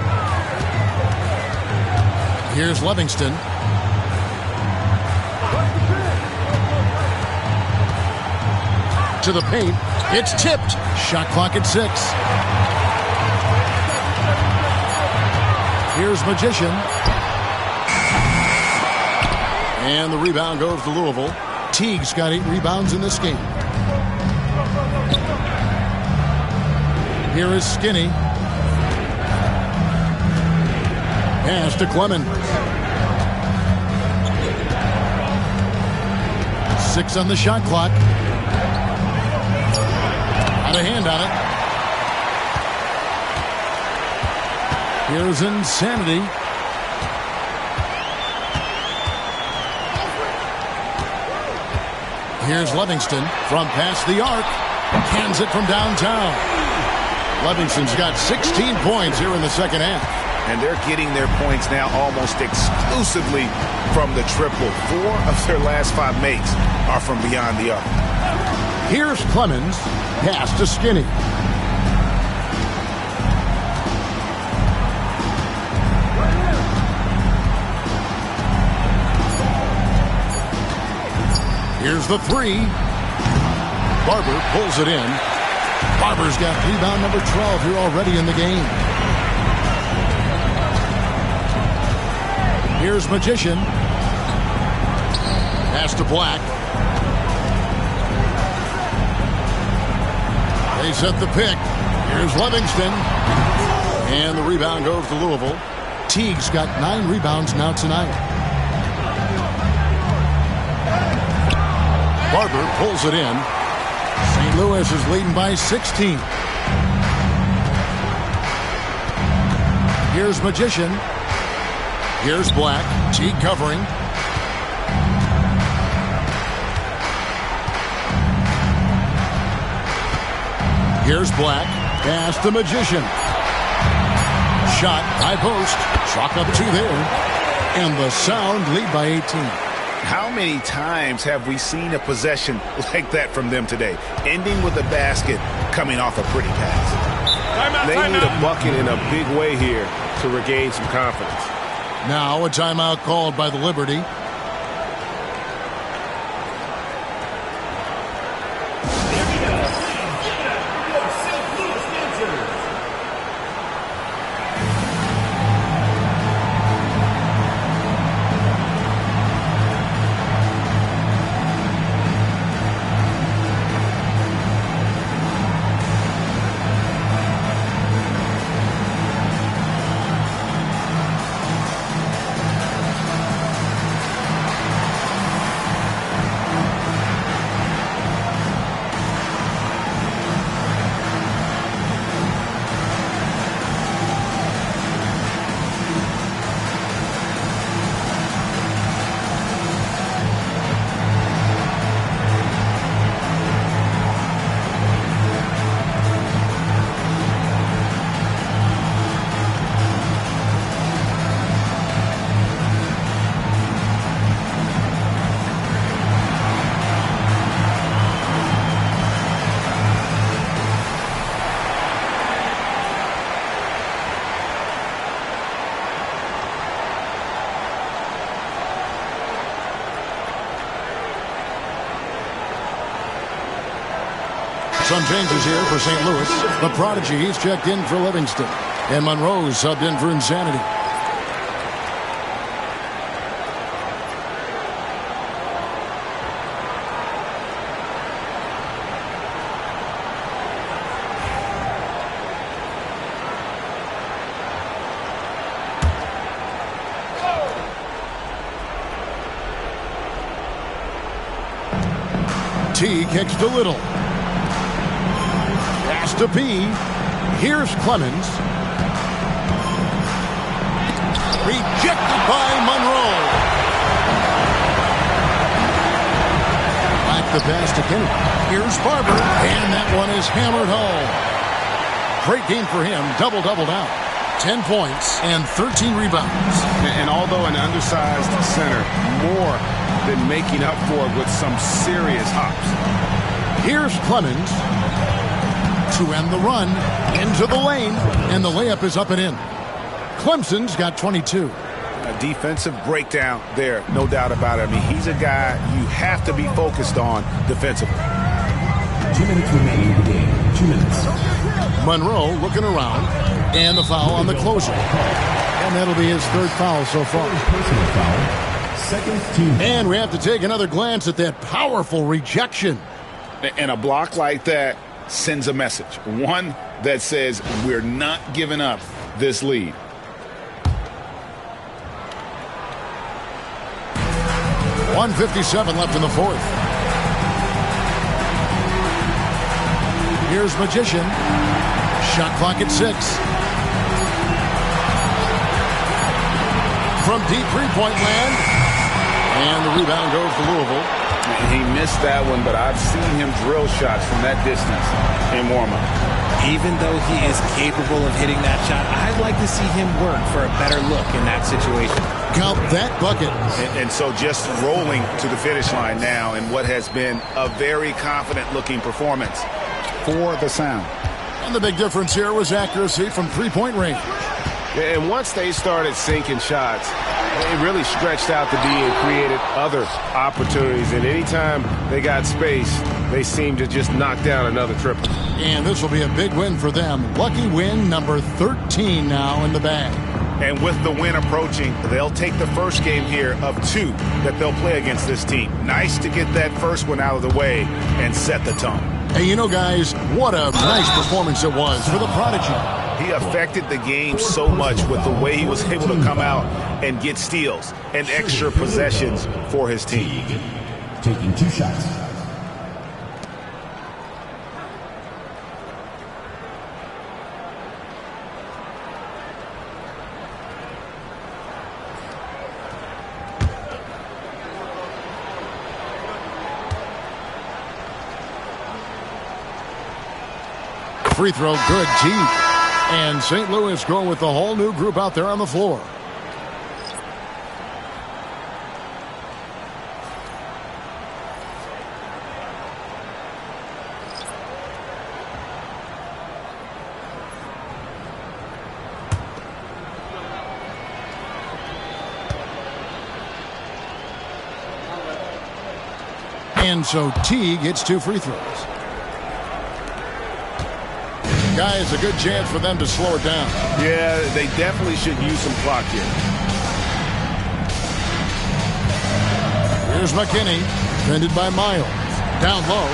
Here's Livingston. To the paint. It's tipped. Shot clock at 6. Here's Magician. And the rebound goes to Louisville. Teague's got 8 rebounds in this game. Here is Skinny. Pass to Clemens. 6 on the shot clock. Got a hand on it. Here's Insanity. Here's Livingston from past the arc. Cans it from downtown. Livingston's got 16 points here in the second half. and they're getting their points now almost exclusively from the triple. 4 of their last 5 makes are from beyond the arc. Here's Clemens. Pass to Skinny. Here's the 3. Barber pulls it in. Barber's got rebound number 12 here already in the game. Here's Magician. Pass to Black. They set the pick. Here's Livingston. And the rebound goes to Louisville. Teague's got 9 rebounds now tonight. Barber pulls it in. St. Louis is leading by 16. Here's Magician. Here's Black. Teague covering. Here's Black. Pass to Magician. Shot, high post. Chalk up 2 there. And the Sound lead by 18. How many times have we seen a possession like that from them today, ending with a basket coming off a pretty pass? They need a bucket in a big way here to regain some confidence. Now a timeout called by the Liberty. Some changes here for St. Louis. The Prodigy, he's checked in for Livingston. And Monroe's subbed in for Insanity. T kicks to Little. Pass to P. Here's Clemens. Rejected by Monroe. Back the pass to Kenny. Here's Barber. And that one is hammered home. Great game for him. Double-double down. 10 points and 13 rebounds. And although an undersized center, more than making up for it with some serious hops. Here's Clemens to end the run into the lane, and the layup is up and in. Clemson's got 22. A defensive breakdown there, no doubt about it. I mean, he's a guy you have to be focused on defensively. 2 minutes remaining in the game. 2 minutes. Monroe looking around, and the foul on the closer. And that'll be his 3rd foul so far. Personal foul. Second team. And we have to take another glance at that powerful rejection. And a block like that sends a message. One that says we're not giving up this lead. .157 left in the 4th. Here's Magician. Shot clock at 6. From deep three-point land. And the rebound goes to Louisville. He missed that one, but I've seen him drill shots from that distance in warm-up. Even though he is capable of hitting that shot, I'd like to see him work for a better look in that situation. Count that bucket. And so just rolling to the finish line now in what has been a very confident-looking performance for the Sound. And the big difference here was accuracy from three-point range. And once they started sinking shots, it really stretched out the D and created other opportunities. And anytime they got space, they seemed to just knock down another triple. And this will be a big win for them. Lucky win number 13 now in the bag. And with the win approaching, they'll take the first game here of 2 that they'll play against this team. Nice to get that first one out of the way and set the tone. Hey, you know, guys, what a nice performance it was for the Prodigy. He affected the game so much with the way he was able to come out and get steals and extra possessions for his team. Taking 2 shots. Free throw good deep. And St. Louis going with the whole new group out there on the floor. And so Teague hits 2 free throws. Guys, a good chance for them to slow it down. Yeah, they definitely should use some clock here. Here's McKinney, defended by Miles. Down low.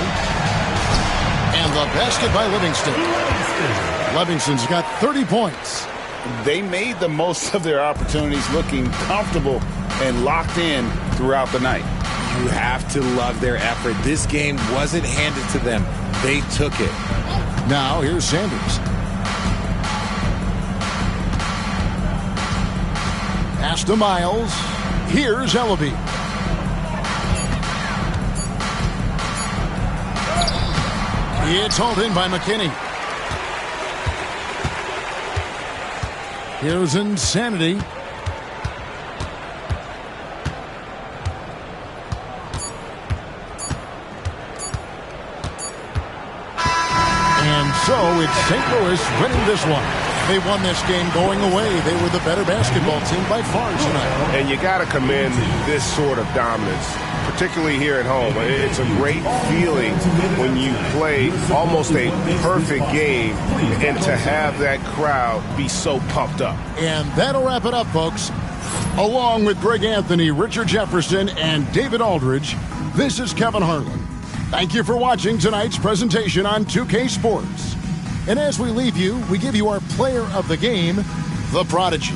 And the basket by Livingston. Livingston's got 30 points. They made the most of their opportunities, looking comfortable and locked in throughout the night. You have to love their effort. This game wasn't handed to them. They took it. Now, here's Sanders. Pass to Miles. Here's Ellaby. It's hauled in by McKinney. Here's Insanity. And so it's St. Louis winning this one. They won this game going away. They were the better basketball team by far tonight. And you got to commend this sort of dominance, particularly here at home. It's a great feeling when you play almost a perfect game and to have that crowd be so pumped up. And that'll wrap it up, folks. Along with Greg Anthony, Richard Jefferson, and David Aldridge, this is Kevin Harlan. Thank you for watching tonight's presentation on 2K Sports. And as we leave you, we give you our player of the game, the Prodigy.